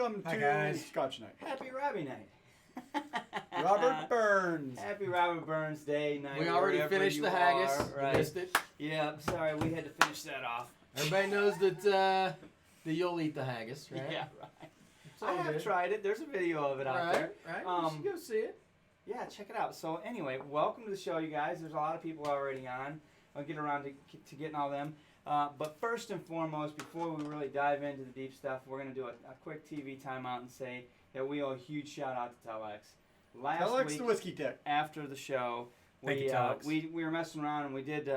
Welcome to Scotch Night. Happy Robbie Night. Robert Burns. Happy Robert Burns Day night. We already finished the haggis. Right. You missed it. Yeah, sorry, we had to finish that off. Everybody knows that you'll eat the haggis, right? Yeah, right. It's all I have good. tried it. There's a video of it out there. Right. You should go see it. Yeah, check it out. So anyway, welcome to the show, you guys. There's a lot of people already on. I'll get around to getting all them. But first and foremost, before we really dive into the deep stuff, we're going to do a quick TV timeout and say that we owe a huge shout out to Telex. Last Telex week, the whiskey tech. after the show, we were messing around and we did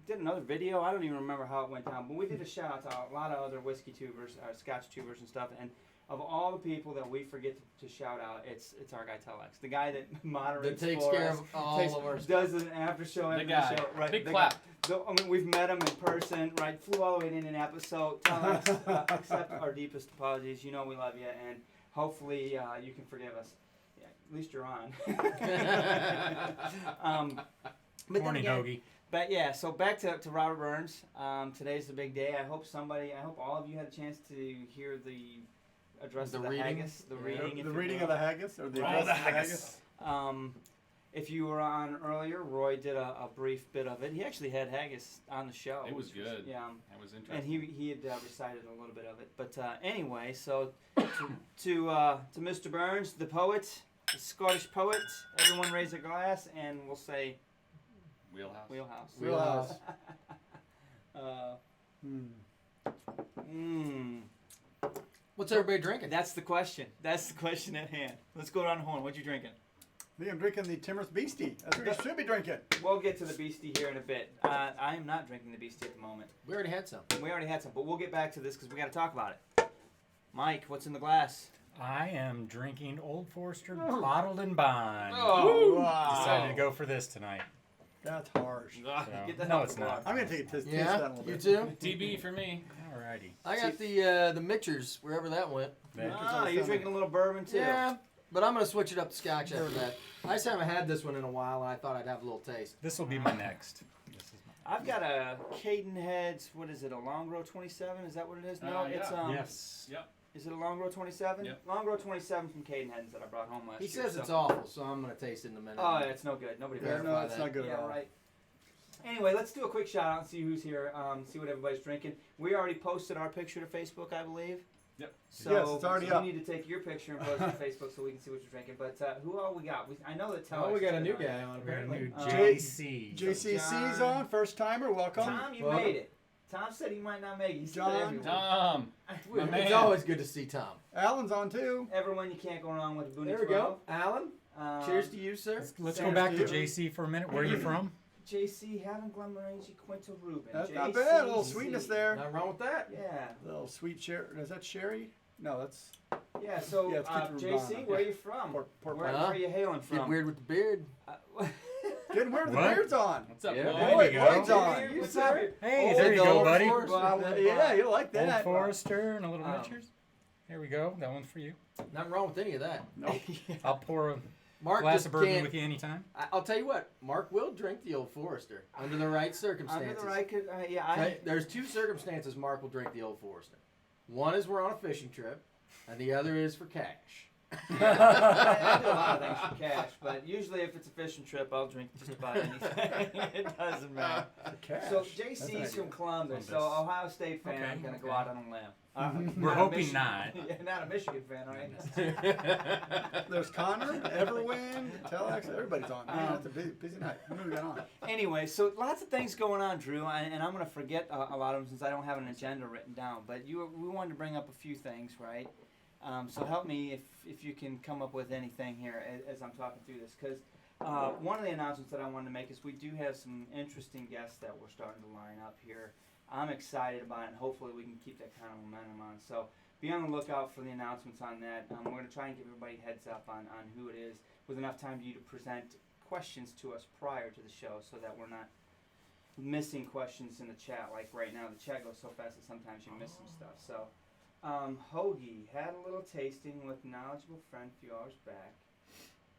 another video. I don't even remember how it went down, but we did a shout out to a lot of other whiskey tubers, Scotch tubers and stuff. And of all the people that we forget to shout out, it's our guy Telex, the guy that moderates, That takes for care us, of all of our does an after show every guy. show. Right, Big the clap. guy. So, I mean, we've met him in person, right? Flew all the way to Indianapolis. So Telex, accept our deepest apologies. You know we love you, and hopefully you can forgive us. Yeah, at least you're on. But Morning, then again, Hoagie. but yeah, so back to Robert Burns. Today's the big day. I hope all of you had a chance to hear the address The of the reading? haggis. The Yeah. reading. if The you reading will. of the haggis or the Oh, address the of the haggis. haggis. If you were on earlier, Roy did a brief bit of it. He actually had haggis on the show. It was good. Yeah, That was and interesting. he had recited a little bit of it. But anyway, so to Mr. Burns, the poet, the Scottish poet, everyone raise a glass and we'll say Wheelhouse. wheelhouse. Wheelhouse. What's everybody drinking? That's the question. That's the question at hand. Let's go around the horn. What you drinking? Me, I'm drinking the Timorous Beastie. That's what you should be drinking. We'll get to the Beastie here in a bit. I am not drinking the Beastie at the moment. We already had some. We already had some, but we'll get back to this because we got to talk about it. Mike, what's in the glass? I am drinking Old Forester bottled and bond. Oh, Decided to go for this tonight. That's harsh. So, Get the no, hell it's out. not. I'm going to take a taste of Yeah, that a little you bit. too. TB for me. Alrighty. I got the mixers wherever that went. You're drinking a little bourbon too. Yeah, but I'm gonna switch it up to Scotch after that. I just haven't had this one in a while, and I thought I'd have a little taste. This will be my next. This is I've got a Cadenheads. What is it? A Longrow 27? Is that what it is? No, yeah. it's Yes. Is it a Longrow 27? Yep. Longrow 27 from Cadenheads that I brought home last He year. says it's awful, so I'm gonna taste it in a minute. Oh, it's no good. Nobody Yeah, cares. no, Verify it's that. not good at Yeah, all. right. Anyway, let's do a quick shout out and see who's here. See what everybody's drinking. We already posted our picture to Facebook, I believe. Yep. So, Yes, it's already so up. we need to take your picture and post it to Facebook so we can see what you're drinking. But who all we got? I know that Oh, we got a new guy. guy on We're a apparently. new Jay- JC. JCC's John- on, first timer, welcome. Tom, you Welcome. made it. Tom said he might not make it. He said John. everyone. Tom. My It's man. always good to see Tom. Alan's on too. Everyone, you can't go wrong with a Booney There we 12. go, Alan. Cheers to you, sir. Let's Sam go back to Steve. JC for a minute. Where are you from? JC, Haven Glenmorangie, Quinta Rubin. That's JC. not bad. A little sweetness there. Not wrong with that. Yeah. A little sweet sherry. Is that sherry? No, that's Yeah, so Yeah, it's Quinta JC, Rubin. where are you from? pork Where Huh? are you hailing Get from? weird with the beard. Getting weird with the What? beards on. What's up, Yeah. boy? Boy, There you go. Boyd's on. What's up? Hey, Old there you go, Old buddy. Forester. Well, yeah, you like Old that. Forester and a little Um, Richards. Here we go. That one's for you. Nothing wrong with any of that. Nope. I'll pour a Mark glass just of bourbon can't. with you anytime. I'll tell you what. Mark will drink the Old Forester under the right circumstances. Under the right, yeah, Okay, there's two circumstances Mark will drink the Old Forester. One is we're on a fishing trip, and the other is for cash. I do a lot of things for cash, but usually if it's a fishing trip, I'll drink just about anything. It doesn't matter. Cash. So That's an JC's idea. from Columbus, so Columbus. Ohio State fan. Okay, I'm gonna go okay. out on a limb. We're Not a hoping Michigan- not. Yeah, not a Michigan fan, are you? There's Connor, Everwin, Telex, everybody's on. Man, that's a busy night. Who we got on? Anyway, so lots of things going on, Drew, and I'm going to forget a lot of them since I don't have an agenda written down. But we wanted to bring up a few things, right? So help me if you can come up with anything here as I'm talking through this. Because one of the announcements that I wanted to make is we do have some interesting guests that we're starting to line up here. I'm excited about it, and hopefully we can keep that kind of momentum on. So be on the lookout for the announcements on that. We're going to try and give everybody a heads up on who it is with enough time for you to present questions to us prior to the show so that we're not missing questions in the chat. Like right now, the chat goes so fast that sometimes you miss some stuff. So, Hoagie had a little tasting with knowledgeable friend a few hours back.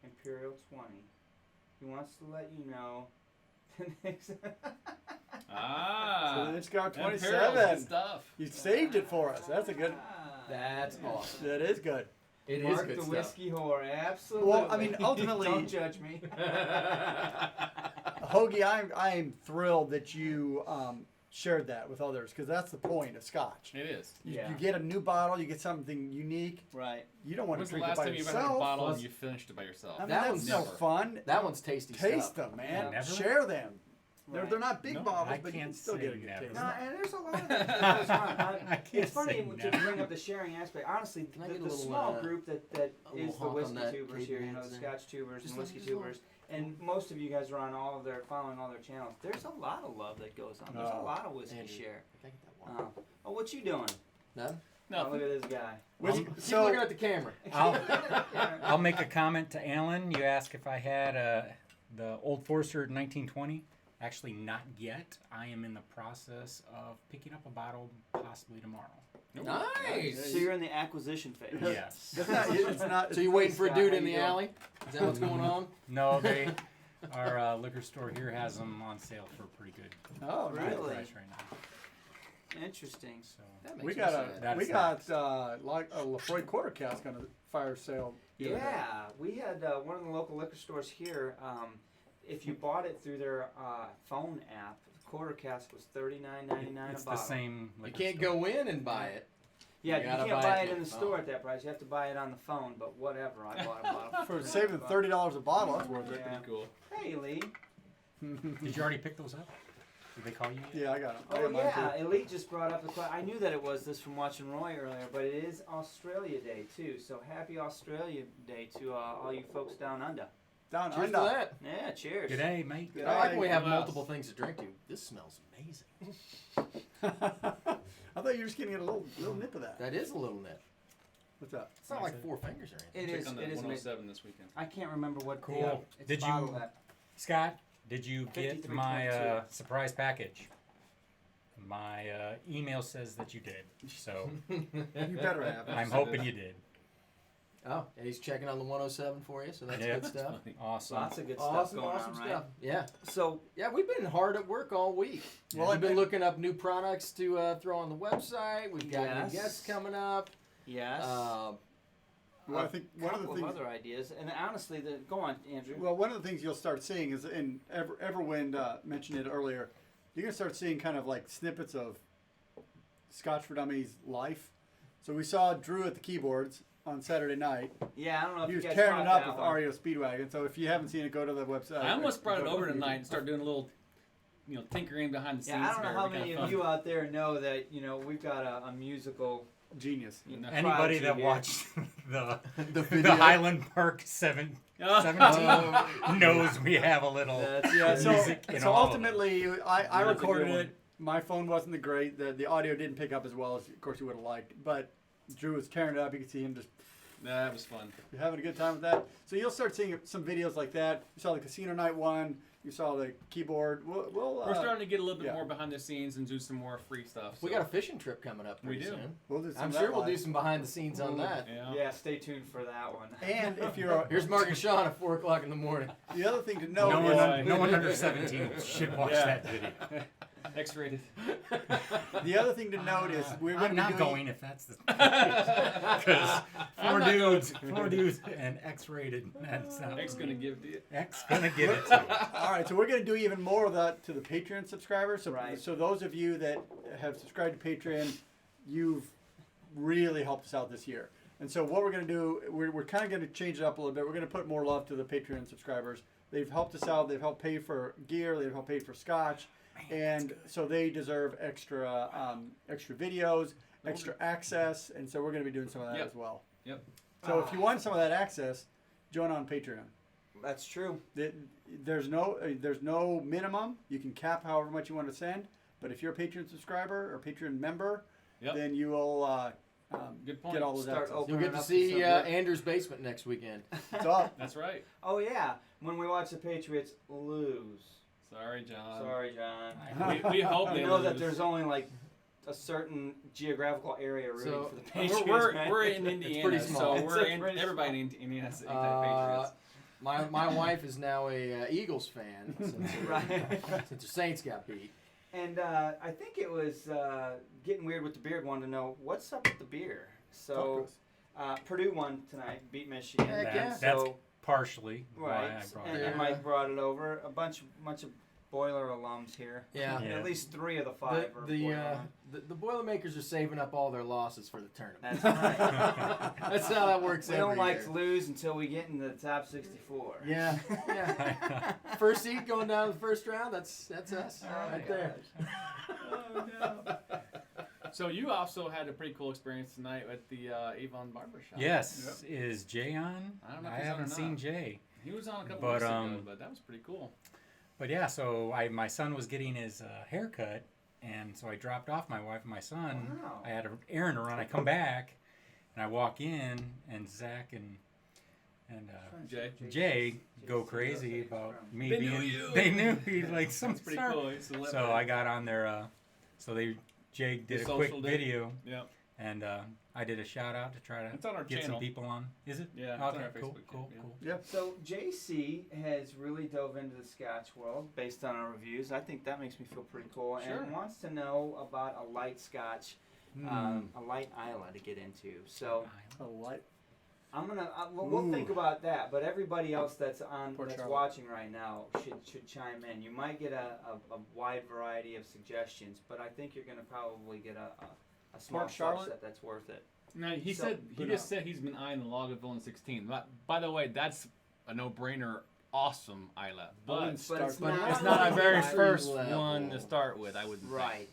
Imperial 20. He wants to let you know the next. So then it's got Imperial's 27. good stuff. You saved it for us. That's a good. That's awesome. That is good. It is Mark good the stuff. whiskey whore, absolutely. Well, I mean, ultimately, don't judge me. Hoagie, I am thrilled that you shared that with others because that's the point of Scotch. It is. You, Yeah. you get a new bottle, you get something unique. Right. You don't want When's to the drink it last by time you've ever had a yourself. bottle Plus- and you finished it by yourself? I mean, That that's one's no never. fun. That one's tasty Taste stuff. them, man. Never? Share them. Right. They're not big No, bottles, I but you can can't still say get a good never. taste. No, and there's a lot of that goes on. I can't It's funny say to never. bring up the sharing aspect. Honestly, Can I the get a little, small group that a little is the honk on whiskey that tubers Cape here, you know, Nance the there? Scotch tubers Just and like whiskey this little- tubers, and most of you guys are on all of their following all their channels. There's a lot of love that goes on. There's a Oh. lot of whiskey Andrew. share. Can I get that one? Oh, what you doing? No? Oh, look at this guy. Whiskey- Keep so, looking at the camera. I'll make a comment to Alan. You asked if I had the Old Forester 1920. Actually, not yet. I am in the process of picking up a bottle possibly tomorrow. Nice. So you're in the acquisition phase. Yes. it's not. So you're waiting for a Scott, dude how in you the doing? alley? Is that what's going on? No, our liquor store here has them on sale for a pretty good Oh, nice. Really? price right now. Interesting. So That makes We me got sad. we got like a Lafroy quarter cask on a fire sale. the other day. Yeah, we had one of the local liquor stores here. If you bought it through their phone app, the quarter cask was $39.99 it's a the bottle. same. You liquor can't store. go in and buy it. Yeah, You you gotta can't buy buy it it in through the the store phone. at that price. You have to buy it on the phone. But whatever, I bought a bottle For saving $30 a bottle, that's worth it. Yeah. Pretty cool. Hey, Lee. Did you already pick those up? Did they call you yet? Yeah, I got them. I Oh got mine yeah, Elite just brought up the I knew that it was this from watching Roy earlier, but it is Australia Day too. So happy Australia Day to all you folks down under. too. Down Cheers to under. that. Yeah, cheers. G'day, mate. Good I like eye. when we have Wow. multiple things to drink to. This smells amazing. I thought you were just getting a little nip of that. That is a little nip. What's up? It's not like 4 fingers or anything. It Check is. on the It is. amazing. 107 this weekend. I can't remember what. Cool. It's Did you- bottled at. Scott, did you get 53.2. my surprise package? My email says that you did, so You better have. I'm hoping you did. Oh, and he's checking on the 107 for you, so that's Yeah. good stuff. Awesome. Lots of good stuff Awesome, going awesome on, right? stuff. Yeah. So Yeah, we've been hard at work all week. Well, We've been and- looking up new products to throw on the website. We've got Yes. new guests coming up. yes. Well, I think a one of the couple things. other ideas, and honestly, go on, Andrew. Well, one of the things you'll start seeing is, and Everwind mentioned it earlier, you're gonna start seeing kind of like snippets of Scotch for Dummies life. So we saw Drew at the keyboards on Saturday night. Yeah, I don't know if He you was guys tearing it caught up that with one. REO Speedwagon. So if you haven't seen it, go to the website. I almost brought it Go to over YouTube. tonight and start doing a little, tinkering behind the scenes. Yeah, I don't know here. how It'd be many kinda of fun. you out there know that we've got a musical. Genius. No. Anybody that here. watched the video. Highland Park 17 knows we have a little That's Yeah. So, music in so all of ultimately, I That's a recorded good one. it. My phone wasn't the great. The audio didn't pick up as well as, of course, you would have liked. But Drew was tearing it up. You could see him just That was fun. having a good time with that. So you'll start seeing some videos like that. You saw the casino night one. You saw the keyboard. We're starting to get a little bit yeah. more behind the scenes and do some more free stuff. We so- got a fishing trip coming up We pretty do. soon. We'll do some I'm of sure that we'll do live. some behind the scenes on that. Yeah. Yeah, stay tuned for that one. And if you're Here's Mark and Sean at 4 o'clock in the morning. the other thing to know no, is one, no one under 17 should watch Yeah. that video. X-rated. the other thing to note is we're going I'm to be not doing. going if that's the because I'm not going. four dudes and X-rated. That's not X gonna give to you. X gonna give it to you. All right, so we're going to do even more of that to the Patreon subscribers. So, Right. so those of you that have subscribed to Patreon, you've really helped us out this year. And so what we're going to do, we're kind of going to change it up a little bit. We're going to put more love to the Patreon subscribers. They've helped us out. They've helped pay for gear. They've helped pay for Scotch. And so they deserve extra videos, extra access. And so we're going to be doing some of that Yep. as well. Yep. So if you want some of that access, join on Patreon. That's true. There's no minimum. You can cap however much you want to send. But if you're a Patreon subscriber or Patreon member, Yep. then you will Good point. get all those Start access. opening You'll get to up see some- Andrew's basement next weekend. It's up. That's right. Oh yeah, when we watch the Patriots lose. Sorry, John. Sorry, John. We hope I they know lose. that there's only like a certain geographical area rooting So, for the Patriots. We're right? in Indiana, pretty small. so we're It's pretty everybody in Indiana's Uh, Patriots. my wife is now a Eagles fan since Right. the Saints got beat. And I think it was getting weird with the beard. Wanted to know what's up with the beer. So Purdue won tonight, beat Michigan. Heck yeah. That's So partially why right, I brought and, it and up. Mike brought it over. A bunch of Boiler alums here. Yeah. Yeah. At least 3 of the 5 are The Boiler alums. the Boilermakers are saving up all their losses for the tournament. That's right. That's how that works. We every don't like year. to lose until we get in the top 64. Yeah, yeah. First seed going down to the first round. That's us Oh, right my there. Oh, no. So you also had a pretty cool experience tonight at the Avon Barbershop. Yes, is Jay on? I don't know if I he's on or haven't seen not. Jay. He was on a couple But, weeks ago, but that was pretty cool. But yeah, so my son was getting his haircut, and so I dropped off my wife and my son. Wow. I had an errand to run. I come back, and I walk in, and Zach and Jay go crazy about me They being. knew you. They knew he like some That's pretty star. cool. He's a So I got on their. Jay did a quick social day. video, Yep. and I did a shout out to try to It's on our get channel. some people on. Is it? Yeah, it's on Okay. our Cool. Facebook Cool. channel, Cool. Yeah. So JC has really dove into the Scotch world based on our reviews. I think that makes me feel pretty cool, Sure. and wants to know about a light Scotch, a light Isla to get into. So A light. I'm gonna we'll think about that. But everybody else that's Port that's Charlotte. watching right now should chime in. You might get a wide variety of suggestions, but I think you're gonna probably get a small Port Charlotte? subset that's worth it. No, he So- said he just said he's been eyeing the Lagavulin 16. By the way, that's a no-brainer. Awesome Isla, but But it's But not, it's not our very Entry first level. one to start with. I would think. right.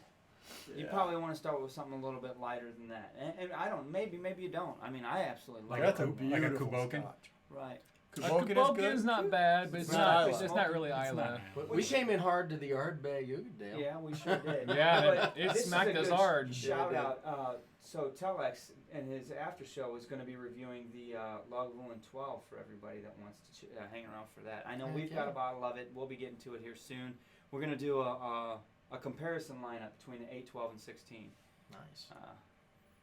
You Yeah. probably want to start with something a little bit lighter than that, and I don't. Maybe you don't. I mean, I absolutely like That's it. a like a beautiful Kuboken? Scotch. Right. Kuboken is Kuboken good. is not bad, but it's It's not. not It's Isla. not really It's Isla. not. But we came in hard to the Ardbeg Ugadale. Yeah, we sure did. Yeah, But it this is smacked a us good hard. Shout Yeah, it out. So Telex and his after show is going to be reviewing the Lagavulin 12 for everybody that wants to hang around for that. I know Heck we've yeah. got a bottle of it. We'll be getting to it here soon. We're going to do a comparison lineup between the 8, 12, and 16. Nice.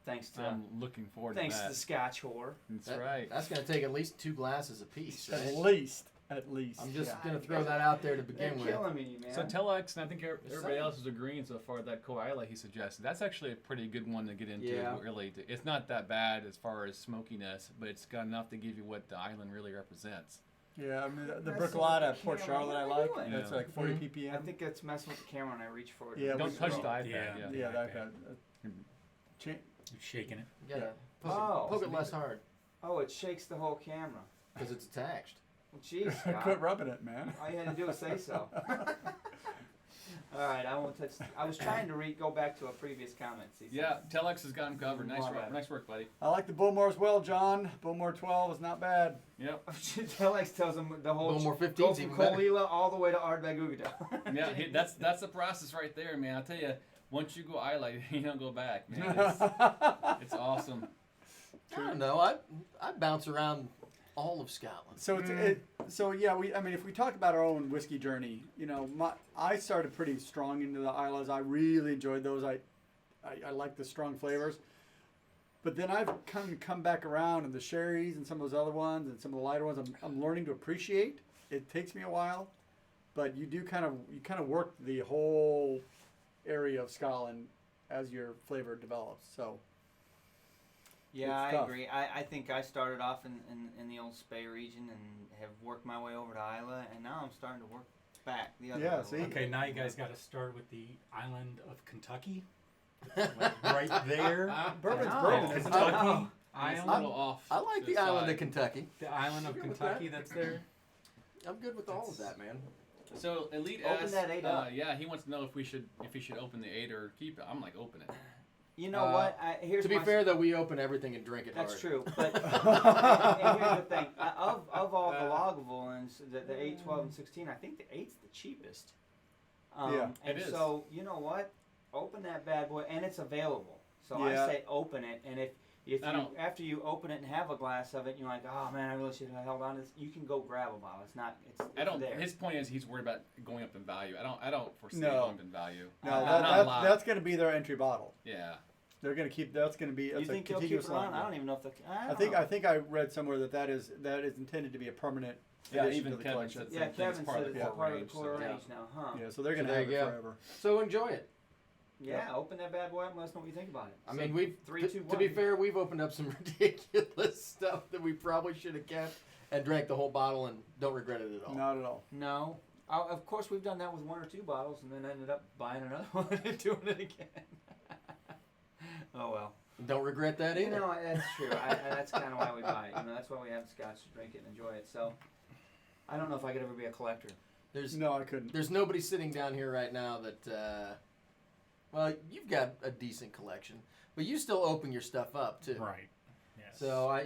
Thanks to I'm looking forward thanks to to that. the Scotch whore. That's That- right. That's going to take at least 2 glasses apiece, At right? least. At least. I'm just yeah. going to throw that out there to They're begin with. killing me, man. So Telex, and I think everybody Exciting. else is agreeing so far that Koala he suggested. That's actually a pretty good one to get into. Yeah. Really, it's not that bad as far as smokiness, but it's got enough to give you what the island really represents. Yeah, I mean, the Messing Bricolata with at the Port camera. Charlotte I What are you like. doing? That's Yeah. like 40 Mhm. ppm. I think it's messing with the camera when I reach for it. Yeah, Don't we- touch the well, iPad. yeah. Yeah. Yeah, that iPad. Cha- You're shaking it. You gotta Yeah. poke it less hard Oh, it shakes the whole camera. because it's attached. Well, geez, Quit Scott. rubbing it, man. All you had to do was say so. All right, I won't touch. I was trying to go back to a previous comment. See, Yeah, Telex has got him covered. Nice Whatever. work, nice work, buddy. I like the Bullmore as well, John. Bullmore 12 is not bad. Yep. Telex tells him the whole Bullmore go 15's from even better. Colila all the way to Ardbeg Ugadale. Yeah, that's the process right there, man. I'll tell you, once you go Isla, you don't go back, man. It's awesome. I don't know. I bounce around all of Scotland. So so yeah, I mean, if we talk about our own whiskey journey, you know, I started pretty strong into the Islas. I really enjoyed those. I like the strong flavors. But then I've come back around, and the sherries and some of those other ones and some of the lighter ones, I'm learning to appreciate. It takes me a while, but you kind of work the whole area of Scotland as your flavor develops. So Yeah, It's I tough. agree. I think I started off in the old Spey region and have worked my way over to Isla, and now I'm starting to work back the other Yeah, way. see? Okay, now you guys got to start with the island of Kentucky. Like right there. Bourbon's No. bourbon, isn't it? Kentucky No. It's a island. little off. I like to the island side. of Kentucky. The island of I'm good with Kentucky that. that's there. I'm good with all of that, man. So Elite Open asked, that 8 up. yeah, he wants to know if he should open the 8 or keep it. I'm like, open it. You know Uh, what? Here's To be my fair, though, we open everything and drink it That's hard. true, but and here's the thing: of all the Lagavulins, the 8, 12, and 16, I think the 8's the cheapest. Yeah, and it is. so you know what? Open that bad boy, and it's available. So Yeah. I say open it, and if I you don't- after you open it and have a glass of it, and you're like, oh man, I really should have held on to this. You can go grab a bottle. It's I don't. there. His point is he's worried about going up in value. I don't foresee No. going up in value. No, not a lot. that's going to be their entry bottle. Yeah. They're going to keep. That's going to be. you That's a think they'll keep contiguous it around? line. I don't even know if they. I think I read somewhere that is intended to be a permanent Yeah, addition even to the Kevin collection. said Yeah, same thing. Kevin It's part said of it's the a part of the range, core so- range now, huh? Yeah, so they're going So to there have you it go. forever. So enjoy it. Yeah, open that bad boy up and let us know what you think about it. I So, mean, we've 3, to, 2, to be 1. fair, we've opened up some ridiculous stuff that we probably should have kept and drank the whole bottle and don't regret it at all. Not at all. No. Of course, we've done that with 1 or 2 bottles and then ended up buying another one and doing it again. Oh, well. Don't regret that either. You know, that's true. That's kind of why we buy it. You know, that's why we have Scotch to drink it and enjoy it. So, I don't know if I could ever be a collector. No, I couldn't. There's nobody sitting down here right now that, well, you've got a decent collection, but you still open your stuff up too. Right. Yes. So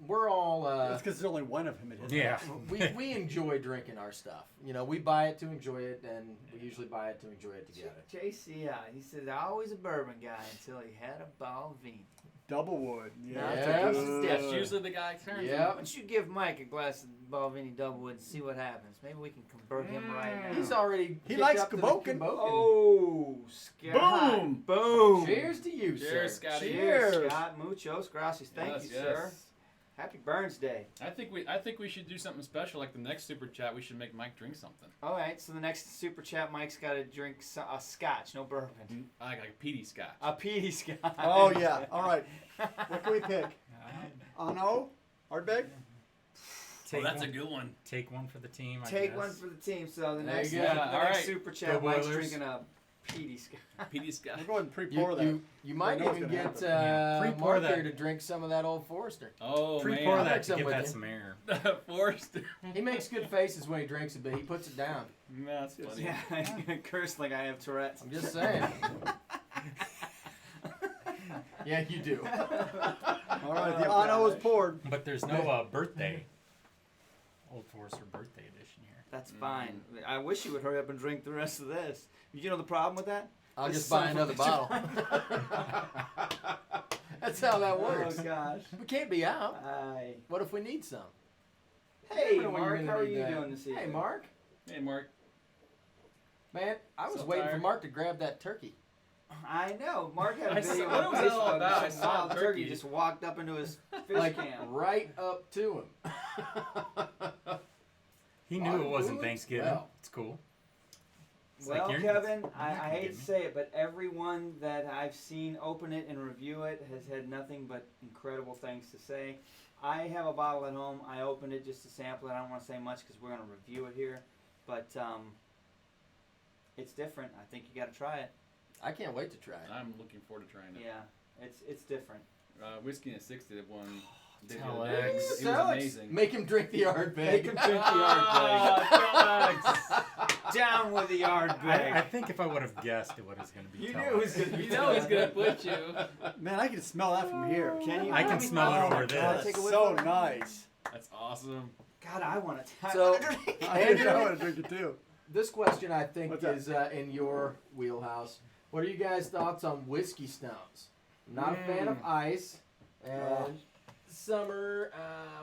we're all It's because there's only one of him in his Yeah. house. we enjoy drinking our stuff. We buy it to enjoy it, and we usually buy it to enjoy it together. JC, he says, always a bourbon guy until he had a Balvenie. Double wood. Yeah. Yes. That's a good- That's usually the guy turns. Yeah. Why don't you give Mike a glass of Balvenie Doublewood and see what happens? Maybe we can convert him right now. He's already He kicked likes up to the Kabokin. Oh, Scott. Boom. Boom. Cheers to you, Cheers, sir. Scotty. Cheers, Scott. Muchos gracias. Thank Yes, you, yes. sir. Happy Burns Day. I think we should do something special. Like the next super chat, we should make Mike drink something. All right, so the next super chat, Mike's got to drink a Scotch, no bourbon. I like a peaty Scotch. A peaty Scotch. Oh yeah. All right. What can we pick? Ano? Ardbeg? Oh, that's a good one. Take one for the team. I Take guess. one for the team. So the There next, you the go. next All right. super Go chat, Mike's Boilers. drinking a peaty Scotch. Peaty Scotch. We'll go ahead and pre-pour You, that. you might I know it's even gonna get happen. Yeah. Pre-pour Mark that. here to drink some of that Old Forester. Oh Pre-pour man. that to some give with that you. some air. Forced. He makes good faces when he drinks it, but he puts it down. That's funny. Yeah, I'm gonna curse like I have Tourette's. I'm just saying. Yeah, you do. All right. The Oh, Ano is gosh. poured. But there's no birthday. Old Forester birthday edition here. That's fine. I wish you would hurry up and drink the rest of this. You know the problem with that? I'll This just buy son of a another bottle. That's how that works. Oh gosh. We can't be out. Aye. What if we need some? Hey, You know when you're Mark, gonna how are need you that. doing this evening? Hey, Mark. Hey, Mark. Man, I was So waiting for tired. Mark to grab that turkey. I know. Mark had I a video saw- what on was that all Facebook. about? I Some saw wild a turkey turkey. just walked up into his fish Like can. right up to him. He knew it wasn't Well, Thanksgiving. well. It's cool. It's Well, like, Kevin, I you're not hate kidding to me. say it, but everyone that I've seen open it and review it has had nothing but incredible things to say. I have a bottle at home. I opened it just to sample it. I don't want to say much because we're going to review it here. But it's different. I think you got to try it. I can't wait to try it. I'm looking forward to trying it. Yeah, it's different. Whiskey and a 60 did one. Did Tell the other day. Alex. It was amazing. Make him drink the Ardbeg. Make him drink the Down with the yard I bag. think if I would have guessed, it was going to be You Tell knew it was Alex. going to be. You know he's gonna put you. Man, I can smell that from here. Can you? I can smell it Oh over my this. God, Take that's a whiff so of it. nice. That's awesome. God, I want to. So- I want to drink it too. This question, I think, What's that? is in your wheelhouse. What are you guys' thoughts on whiskey stones? I'm not a fan of ice. And summer,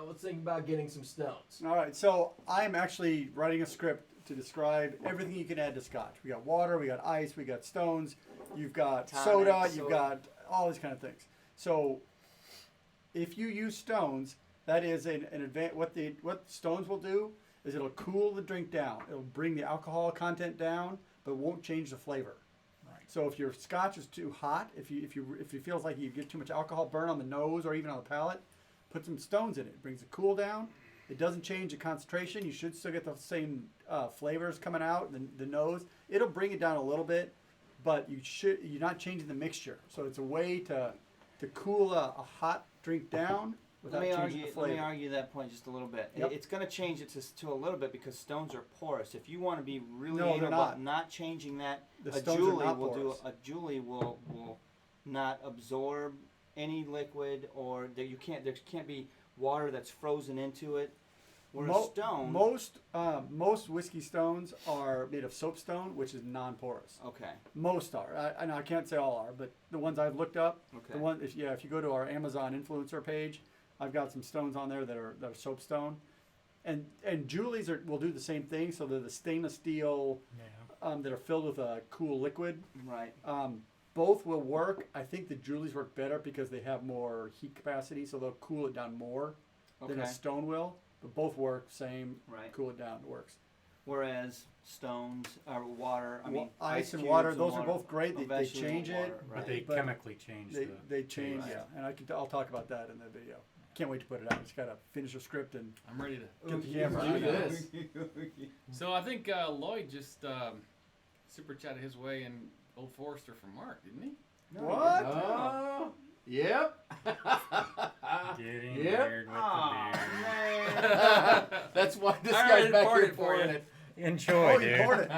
let's think about getting some stones. All right, so I'm actually writing a script to describe everything you can add to Scotch. We got water, we got ice, we got stones, you've got Tonic, soda, you've soda. got all these kind of things. So if you use stones, that is an advantage. What stones will do is it'll cool the drink down. It'll bring the alcohol content down, but it won't change the flavor. Right. So if your Scotch is too hot, if it feels like you get too much alcohol burn on the nose or even on the palate, put some stones in it. It brings the cool down. It doesn't change the concentration. You should still get the same flavors coming out the nose. It'll bring it down a little bit, but you're not changing the mixture. So it's a way to cool a hot drink down without changing the Let flavor. me argue that point just a little bit. Yep. It's going to change it to a little bit because stones are porous. If you want to be really No, anal they're about not. not changing that, The a stones are Julie not will porous. a Julie will not absorb any liquid, or there can't be water that's frozen into it. Whereas stone, Most whiskey stones are made of soapstone, which is non-porous. okay, Most are. I can't say all are, but the ones I've looked up, okay, if you go to our Amazon influencer page, I've got some stones on there that are soapstone, and Julie's will do the same thing. So they're the stainless steel Yeah. that are filled with a cool liquid. right. Both will work. I think the Julie's work better because they have more heat capacity, so they'll cool it down more than Okay. a stone will. But both work same. Right. Cool it down. It works. whereas stones or water, I mean, ice and cubes water, and those water, are both great. They vegetable change it, water, But right. they But chemically change they change, Right. yeah. And I'll talk about that in the video. Can't wait to put it out. Just gotta finish the script and I'm ready to. get the camera. Do I know. this. So I think Lloyd just super chatted his way in Old Forester from Mark, didn't he? No, What? Oh, yep. Getting Yep. weird with Aw, the man. That's why this I guy's already back poured here it for pouring you. it. beard. Enjoy, Oh, dude. you poured it.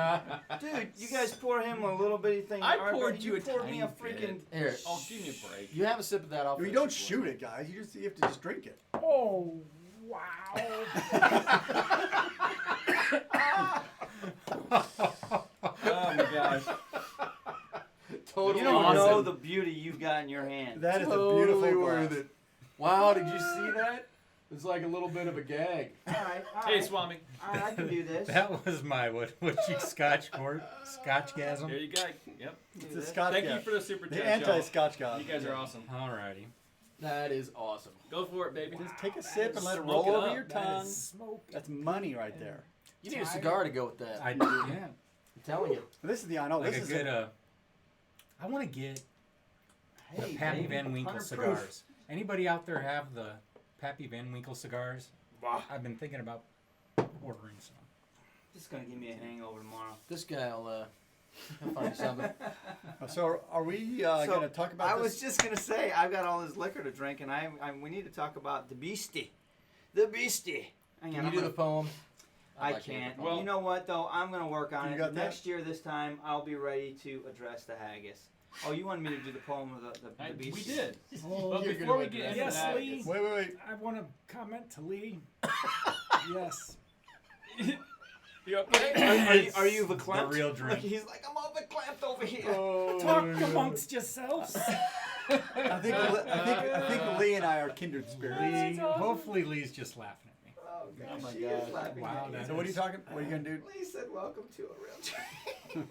Dude, you guys pour him a little bitty thing. I Art, poured but you a poured me a tiny freaking. bit. Here, Oh, give me a break. you have a sip of that. I'll You finish don't it for shoot you. it, guys. You have to just drink it. Oh, wow. Oh my gosh. Totally You don't awesome. know the beauty you've got in your hand. That is Totally a beautiful worth glass. it. Wow, did you see that? It's like a little bit of a gag. Alright, Hey, Swami. Alright, I can do this. That was my what you Scotchgasm. There you go. Yep. Do It's a this. Scotch Thank guy. you for the super The chat, y'all. anti-Scotch guy. You guys are awesome. Alrighty. That is awesome. Go for it, baby. Just take a sip and let it Smoke roll it over up. your That tongue. is smoke. That's money right there. You need a cigar to go with that. Yeah. I'm telling you. This is the I know. Like This a is good I want to get the Hey, Pappy baby, Van Winkle 100 cigars. proof. Anybody out there have the Pappy Van Winkle cigars? Wow. I've been thinking about ordering some. This is gonna give me a hangover tomorrow. This guy'll he'll find you something. So are we So, going to talk about I this? was just gonna say I've got all this liquor to drink, and we need to talk about the Beastie. The Beastie. Hang Can on, you I'm do the gonna- poem? I like hearing can't. the Well- poem. You know what though? I'm gonna work on You it. got that? Next year, this time, I'll be ready to address the haggis. Oh, you wanted me to do the poem of the We Beastie? did. Oh, But you're before gonna we get address into Yes, that, Lee. Wait. I want to comment to Lee. Yes. you okay? Are you The verklempt? real Look, drink. he's like, I'm all verklempt over here. Oh, Talk amongst yourselves. I think Lee and I are kindred spirits. Lee, hopefully Lee's just laughing at me. Oh, Oh gosh, my she is God. laughing Wow, at me. that So what are you talking? What are you gonna do? Lee said, "Welcome to a real drink."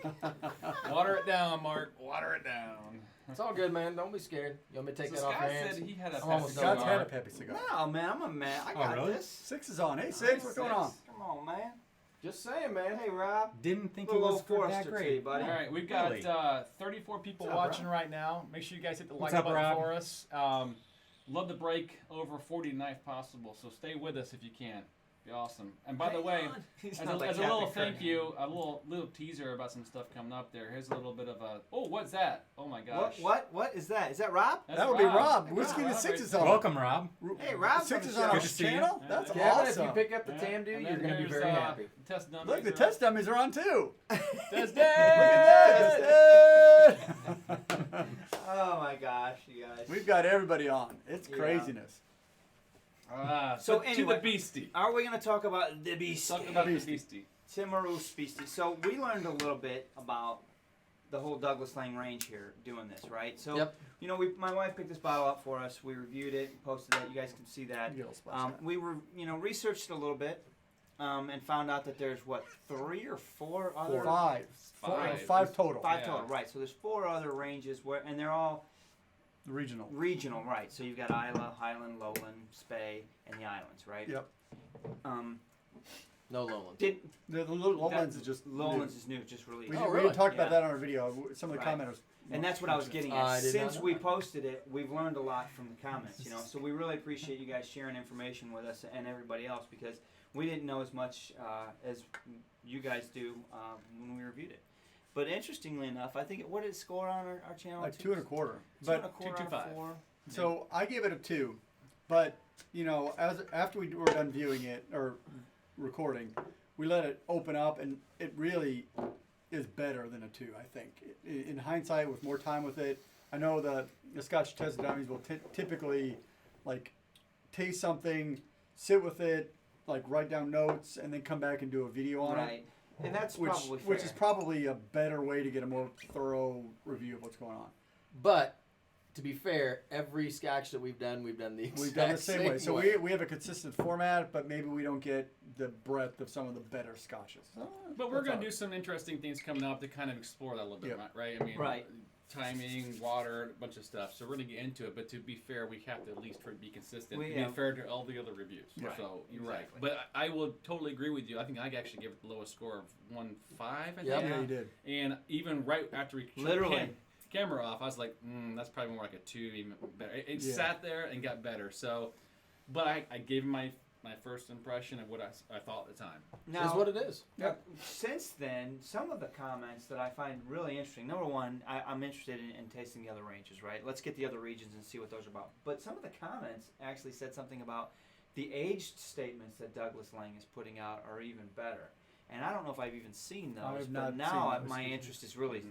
Water it down, Mark. Water it down. It's all good, man. Don't be scared. You want me to take So that off Scott your hands? said he had a I'm almost Pepsi done. Scott's cigar. had a Peppy cigar. No, man, I'm a man. I got really? this. 6 is on. Hey, 6, what's going on? Come on, man. Just saying, man. Hey, Rob. Didn't think it Little was old for that Forester great. tea, buddy. All right, we've got Really? 34 people What's up, watching right now. Make sure you guys hit the What's like up, button Rob? for us. Love to break over 49 if possible, so stay with us if you can. Be awesome. And by the way, He's as not a, like as a little Captain thank Kirk. you, a little teaser about some stuff coming up there. Here's a little bit of a. Oh, what's that? Oh my gosh. What is that? Is that Rob? That's That would be Rob. That's Whiskey and Rob 6 right is there. on. Welcome, Rob. Hey, Rob's 6 on is the on show. our Good to see you. channel. That's Yeah, Kevin, awesome. if you pick up the Yeah. Tam dude, And you're then going to be there's, very happy. Test dummies Look, the are test dummies are on too. on. Test Look at that. Oh my gosh, you guys. We've got everybody on. It's Yeah. craziness. So to anyway, the beastie. Are we going to talk about the Beastie? Talk about the Beastie. beastie. Timorous Beastie. So we learned a little bit about the whole Douglas Lang range here doing this, right? So, Yep. you know, my wife picked this bottle up for us. We reviewed it, posted that. You guys can see that. You get a little splash of that. We were, researched a little bit and found out that there's, 3 or 4 other... Five. Five. Five total. 5 Yeah. total, right. So there's 4 other ranges, and they're all Regional. regional, right. So you've got Isla, Highland, Lowland, Spey, and the islands, right? Yep. No Lowland. The The lowlands is just Lowlands new. is new, just released. We, Oh, we really? didn't talk about Yeah. that on our video. Some of the Right. commenters. And that's what I was getting I at. did not Since know we that. posted it, we've learned a lot from the comments, So we really appreciate you guys sharing information with us and everybody else because we didn't know as much as you guys do when we reviewed it. But interestingly enough, I think what did it score on our channel? Like 2 1/4. 2 But 1/4 out of 2.25. 4. so I gave it a 2. But after we were done viewing it or recording, we let it open up, and it really is better than a 2. I think in hindsight, with more time with it. I know the Scotch test dummies will typically like taste something, sit with it, like write down notes, and then come back and do a video on it. Right. And that's Which, probably fair. which is probably a better way to get a more thorough review of what's going on. But to be fair, every Scotch that we've done the exact We've done the same way. So we have a consistent format, but maybe we don't get the breadth of some of the better Scotches. But we're That's going all to do some interesting things coming up to kind of explore that a little bit, Yep. right? I mean, Right. timing, water, a bunch of stuff. So we're gonna get into it. But to be fair, we have to at least try to be consistent. We- Be fair to all the other reviews. Right. So you're Exactly. right. But I will totally agree with you. I think I actually gave it the lowest score of 1.5. I think. Yep. Yeah, you did. And even right after we shut Literally. the camera off, I was like, that's probably more like a 2, even better. It Yeah. sat there and got better. So, but I gave him my first impression of what I thought at the time. Now, Is what it is. since then, some of the comments that I find really interesting. Number one, I'm interested in tasting the other ranges, right? Let's get the other regions and see what those are about. But some of the comments actually said something about the aged statements that Douglas Lang is putting out are even better. And I don't know if I've even seen those, I've but not now seen those. my interest is really,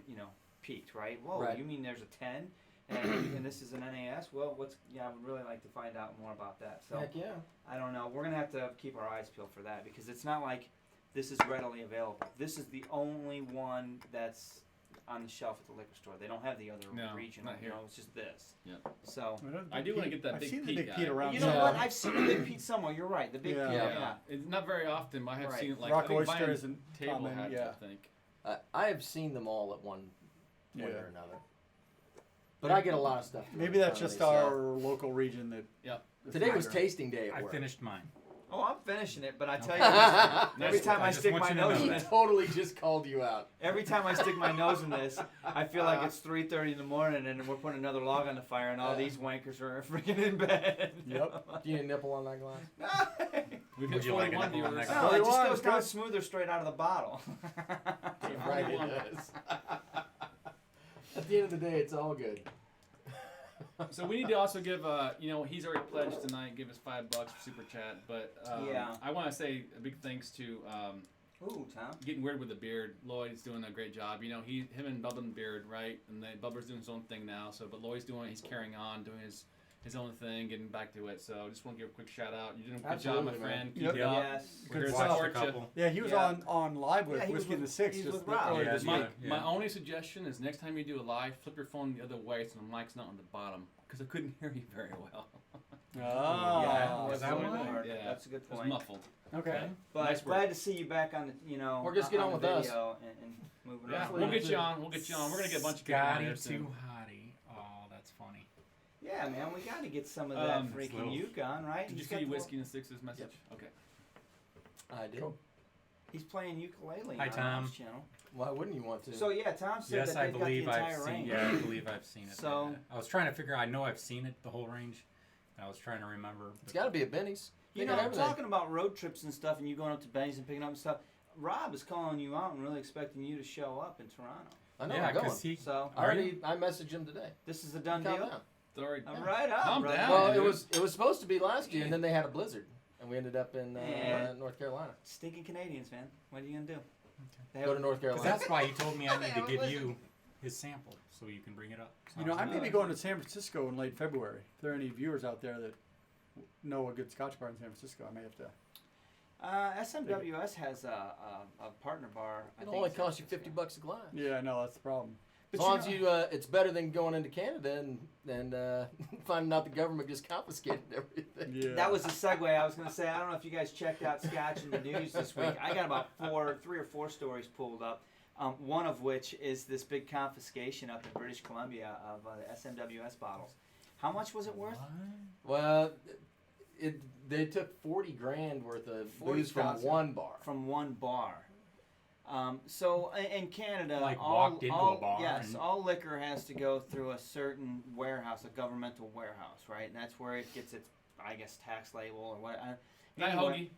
peaked, right? Whoa, Right. you mean there's a 10? And this is an NAS? Well, I would really like to find out more about that. So Heck yeah. I don't know. We're gonna have to keep our eyes peeled for that because it's not like this is readily available. This is the only one that's on the shelf at the liquor store. They don't have the other No, regional. not here. It's just this. Yeah. So I do wanna get that I've big seen Pete the big guy. Pete around. you know Yeah. what? I've seen the Big Pete somewhere. You're right. The Big Yeah. Pete. Yeah. Yeah. It's not very often, but I have Right. seen it like Rock I think oyster buying isn't table common, hats, yeah. I think. I have seen them all at one point Yeah. or another. But I get a lot of stuff. Maybe that's just our local region that. Yeah. that's Today was bigger. tasting day at I work. finished mine. Oh, I'm finishing it, but I tell Okay. you, this, every Nice. time I I just stick want my you to nose know in He it, totally just called you out. every time I stick my nose in this, I feel like it's 3:30 in the morning and we're putting another log on the fire and all these wankers are freaking in bed. Yep. Do you need a nipple on that glass? We've Would hit you like 41 another one viewers. next No, it just 41 goes is down good. smoother straight out of the bottle. Right, it does. At the end of the day, it's all good. So we need to also give, he's already pledged tonight, give us $5 for super chat. But Yeah. I want to say a big thanks to Ooh, Tom. Getting Weird with the Beard. Lloyd's doing a great job. Him and Bubba and Beard, right? And then Bubba's doing his own thing now. So, but Lloyd's he's carrying on, doing his own thing, getting back to it. So, I just want to give a quick shout out. You're doing a good job, my Absolutely, friend. man. Keep Yep. it up. Yes. We're here to Watched a support you. couple. Yeah, he was Yeah. on live with Yeah, he was Whiskey in the with- Six he's just with Rob. earlier Yeah, this yeah. week. My only suggestion is next time you do a live, flip your phone the other way so the mic's not on the bottom. Because I couldn't hear you very well. Ah. Yeah, was that's that a one? good part. Yeah. That's a good It was point. muffled. Okay. But Nice work. glad to see you back on the, Or just get on the with us. video and moving Yeah, on. we'll get you on. We'll get you on. We're going to get a bunch of people on Scotty here soon. too hottie. Oh, that's funny. Yeah, man, we got to get some of that Um, freaking little- Yukon, right? Did you He's got see the- Whiskey and the Six's message? Okay. I did. Cool. He's playing ukulele Hi, on Tom. his channel. Why wouldn't you want to? So yeah, Tom said Yes, that I they've believe got the I've entire seen. range. Yeah, I believe I've seen it. So- Yeah. I was trying to figure. I know I've seen it, the whole range. I was trying to remember. It's got to be a Benny's. You They know, got I'm everything. talking about road trips and stuff, and you going up to Benny's and picking up stuff. Rob is calling you out and really expecting you to show up in Toronto. I know. yeah, I'm going. because he. So Are you? I messaged him today. this is a done Calm deal. down. Sorry. All right, up, Calm brother. down. Well, dude. it was supposed to be last year, and then they had a blizzard, and we ended up in Yeah. North Carolina. Stinking Canadians, man. What are you gonna do? They Go have- to North Because Carolina. that's why he told me I need to give Listen. you his sample so you can bring it up. So You know, I may Really? be going to San Francisco in late February. If there are any viewers out there that know a good Scotch bar in San Francisco, I may have to. SMWS has a partner bar. I It'll think only in San cost you Francisco. $50 a glass. Yeah, I know that's the problem. As But long you as know- you, it's better than going into Canada and finding out the government just confiscated everything. Yeah. That was a segue. I was going to say, I don't know if you guys checked out Scotch in the news this week. I got about 3 or 4 stories pulled up. One of which is this big confiscation up in British Columbia of SMWS bottles. How much was it worth? Well, they took 40 grand worth of booze from 40,000. one bar. From one bar. So in Canada, Like all, walked into all, a bar yes, and- all liquor has to go through a certain warehouse, a governmental warehouse, right? And that's where it gets its, I guess, tax label or what. Night, anyway, Hoagie.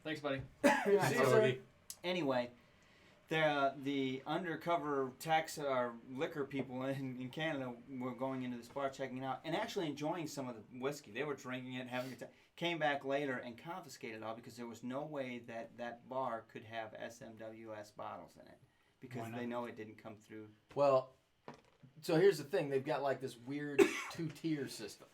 Thanks, buddy. See you, sir. Anyway, the undercover tax or liquor people in Canada were going into this bar, checking it out, and actually enjoying some of the whiskey. They were drinking it, having a time. Came back later and confiscated it all because there was no way that bar could have SMWS bottles in it because Why not? they know it didn't come through. Well, so here's the thing. They've got like this weird 2-tier system.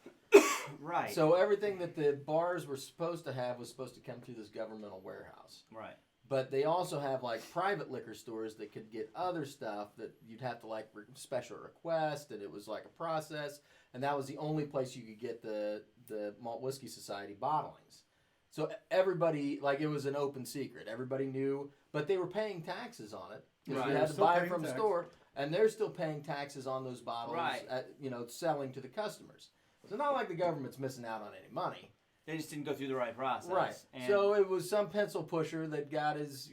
Right. So everything that the bars were supposed to have was supposed to come through this governmental warehouse. right. But they also have like private liquor stores that could get other stuff that you'd have to like special request, and it was like a process. And that was the only place you could get the Malt Whiskey Society bottlings. So everybody, like, it was an open secret. Everybody knew, but they were paying taxes on it because Right. you They had were to still buy it paying from the tax. store. and they're still paying taxes on those bottles, Right. Selling to the customers. So not like the government's missing out on any money. They just didn't go through the right process. Right. And So it was some pencil pusher that got his,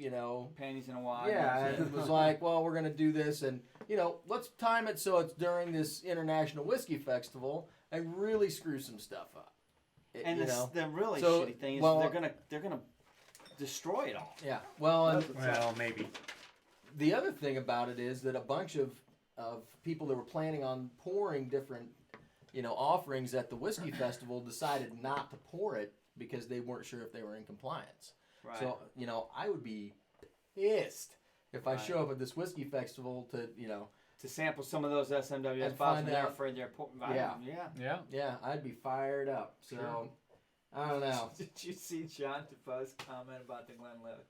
panties in a wad. yeah, and it was like, well, we're going to do this, and, let's time it so it's during this International Whiskey Festival and really screw some stuff up. And the really So, shitty thing is well- they're gonna destroy it all. Yeah. Well, and Well, maybe. the other thing about it is that a bunch of people that were planning on pouring different, offerings at the whiskey festival decided not to pour it because they weren't sure if they were in compliance. Right. So, I would be pissed if I Right. show up at this whiskey festival to, to sample some of those SMWS And bottles, find and they're out- afraid they're Yeah. Yeah. yeah, I'd be fired up. So, Sure. I don't know. Did you see John DeFoe's comment about the Glenlivet?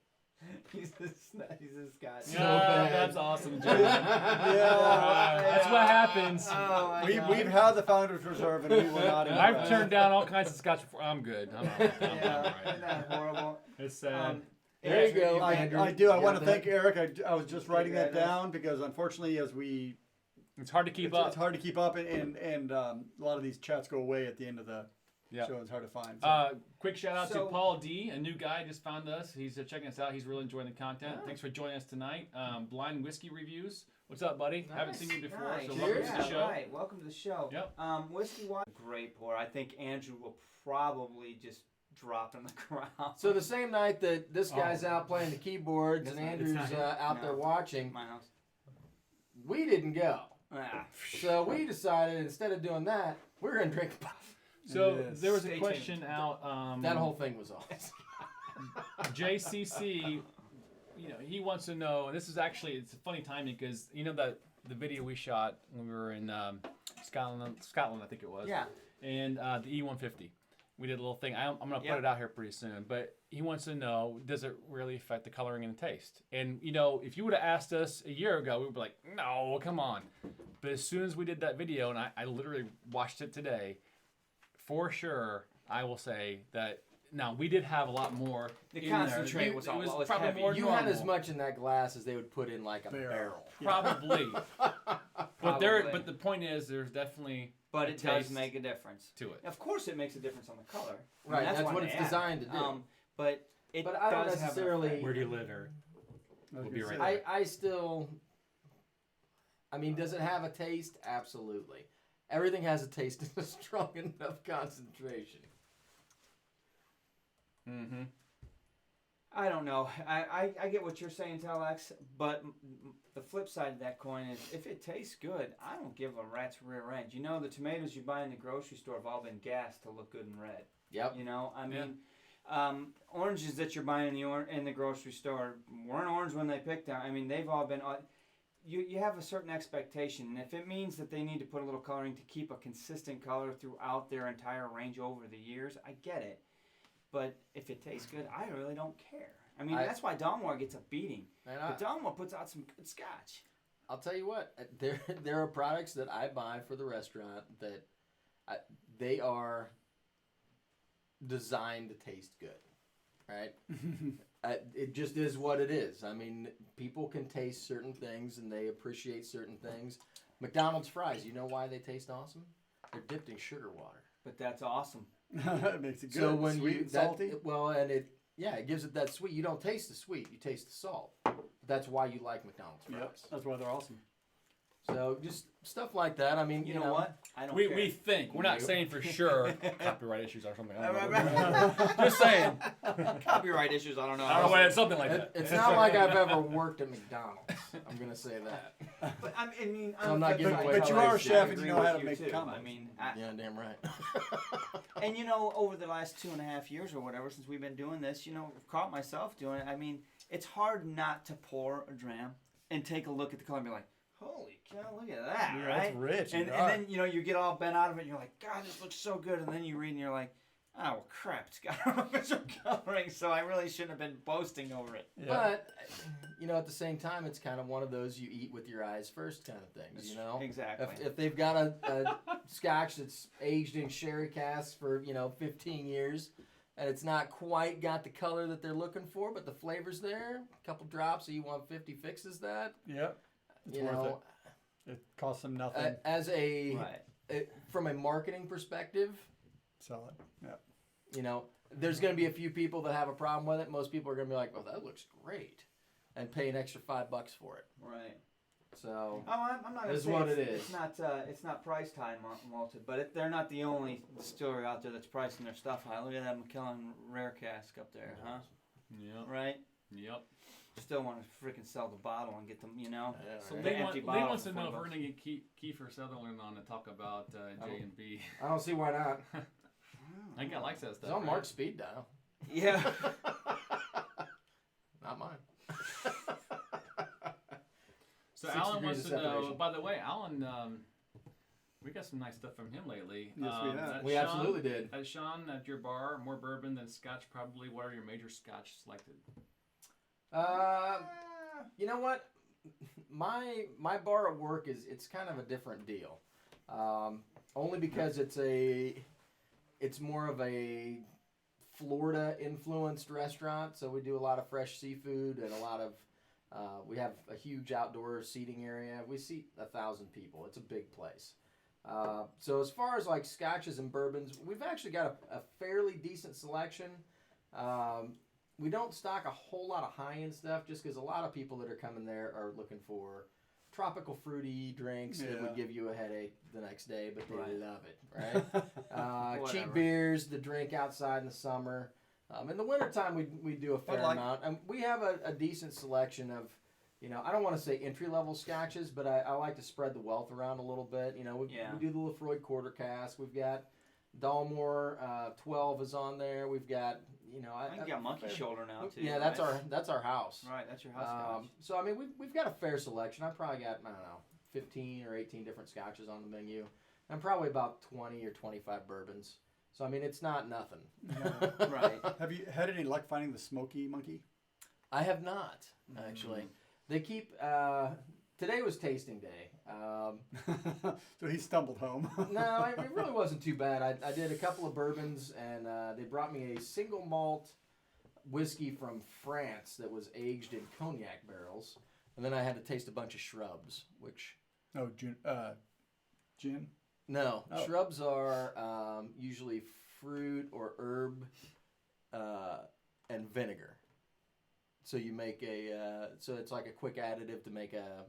He's a Scotch. So bad. That's awesome, John. Yeah. That's what happens. Oh my God. We've had the Founders Reserve and we were not And I've impressed. turned down all kinds of scotch before. I'm good. I'm all right. Yeah, I'm all isn't right. that horrible? It's sad. There you go, I Andrew. do. I You want got to that? thank Eric. I was just writing that Yeah, that's- down because unfortunately, as we It's hard to keep it's, up. it's hard to keep up, and a lot of these chats go away at the end of the Yeah. show. It's hard to find. So. Quick shout out So- to Paul D, a new guy just found us. He's checking us out. He's really enjoying the content. Thanks for joining us tonight. Blind Whiskey Reviews. What's up, buddy? Haven't seen you before, Nice. so Cheers. welcome to the Yeah, show. right. Welcome to the show. Yep. Whiskey Watch, great pour. I think Andrew will probably just drop in the ground. So the same night that this guy's out playing the keyboards and It's Andrew's not- out there no. watching, My house. we didn't go. Ah. So we decided instead of doing that, we're going to drink a bottle. So Yes. there was Stay a question out. That whole thing was awesome. JCC, he wants to know, and this is actually, it's a funny timing because that the video we shot when we were in Scotland, I think it was. Yeah. And the E150. We did a little thing. I'm going to put Yeah. it out here pretty soon. But he wants to know, does it really affect the coloring and the taste? And, if you would have asked us a year ago, we would be like, no, come on. But as soon as we did that video, and I literally watched it today, for sure, I will say that, now, we did have a lot more The in concentrate there. was It all- was was probably heavy. more You normal. had as much in that glass as they would put in like a barrel. Probably. But Probably. but the point is, there's definitely But a it does taste make a difference. to it. Of course, it makes a difference on the color. I mean, Right, that's one what to it's add. designed to do. But it But I don't does have an necessarily- effect. Where do you live, Eric? I was We'll be gonna right say back. I still, does it have a taste? Absolutely. Everything has a taste in a strong enough concentration. Mm-hmm. I don't know. I get what you're saying, Telex, but the flip side of that coin is if it tastes good, I don't give a rat's rear end. The tomatoes you buy in the grocery store have all been gassed to look good and red. Yep. I mean, oranges that you're buying in the grocery store weren't orange when they picked them. I mean, they've all been. You have a certain expectation, and if it means that they need to put a little coloring to keep a consistent color throughout their entire range over the years, I get it. But if it tastes good, I really don't care. I mean, that's why Dalmore gets a beating. And But Dalmore puts out some good scotch. I'll tell you what, there are products that I buy for the restaurant that they are designed to taste good, right? It just is what it is. I mean, people can taste certain things and they appreciate certain things. McDonald's fries, you know why they taste awesome? They're dipped in sugar water. But that's awesome. it makes it good. So when sweet you and salty. it gives it that sweet. You don't taste the sweet, you taste the salt. That's why you like McDonald's fries. Yep, that's why they're awesome. So just stuff like that. I mean, You know what? I don't We care. think. We're not You. saying for sure. Copyright issues or something. I don't Right, know. right. Just saying. Copyright issues, I don't know. I don't know what, something like that. It's not like I've ever worked at McDonald's. I'm gonna say that. But I mean, I'm not giving away But you are a colors. chef I and you agree know how with to make too. combos. I mean, Yeah, damn right. and over the last 2.5 years or whatever, since we've been doing this, I've caught myself doing it. I mean, it's hard not to pour a dram and take a look at the color and be like, holy cow, look at that, Yeah, right? it's rich and And then, you get all bent out of it and you're like, God, this looks so good. And then you read and you're like, oh, well, crap, it's got artificial coloring, so I really shouldn't have been boasting over it. Yeah. But at the same time, it's kind of one of those you eat with your eyes first kind of things. Exactly. If they've got a scotch that's aged in sherry casks for 15 years, and it's not quite got the color that they're looking for, but the flavor's there, a couple drops of E150 fixes that. Yep. It's You worth know, It costs them nothing. As a Right. From a marketing perspective, Sell it. Yeah. you know, there's going to be a few people that have a problem with it. Most people are going to be like, "Oh, that looks great," and pay an extra $5 for it. Right. So Oh, I'm not gonna Is say what it's, it is. It's not price tag malted, but they're not the only distillery out there that's pricing their stuff high. Look at that McKellen rare cask up there, huh? Yep. Right. Yep. Still want to freaking sell the bottle and get them, you know. yeah, So right. The Lee, empty Lee bottle wants for to know if we're $4. going to get Kiefer Sutherland on to talk about J and B. I don't see why not. I think I likes that It's stuff. on right? Mark's speed dial. Yeah. Not mine. So 6 Alan degrees wants of to know. separation. By the way, Alan, we got some nice stuff from him lately. Yes, we have. at We Sean- absolutely did. At Sean, at your bar, more bourbon than Scotch. Probably. What are your major Scotch selected? You know what? My bar at work it's kind of a different deal. Only because it's more of a Florida influenced restaurant, so we do a lot of fresh seafood and a lot of we have a huge outdoor seating area. We seat 1,000 people. It's a big place. So as far as like scotches and bourbons, we've actually got a fairly decent selection. We don't stock a whole lot of high-end stuff just because a lot of people that are coming there are looking for tropical fruity drinks that Yeah. would give you a headache the next day, but they Right. love it, right? Cheap Whatever. beers to drink outside in the summer. In the wintertime, we do a fair Bud Light. amount. And we have a decent selection of, you know, I don't want to say entry-level scotches, but I like to spread the wealth around a little bit. You know, we do the Lefroy Quarter Cask. We've got Dalmore 12 is on there. We've got, you know, I think you got Monkey Shoulder now too. yeah, right? that's our house. Right, that's your house. Scotch. So I mean, we've got a fair selection. I probably got, I don't know, 15 or 18 different scotches on the menu, and probably about 20 or 25 bourbons. So I mean, it's not nothing. Right. Have you had any luck finding the Smoky Monkey? I have not actually. They keep. Today was tasting day. So he stumbled home. No, it really wasn't too bad. I did a couple of bourbons, and they brought me a single malt whiskey from France that was aged in cognac barrels, and then I had to taste a bunch of shrubs, which. Oh, gin. No, Oh. shrubs are usually fruit or herb and vinegar. So you make so it's like a quick additive to make a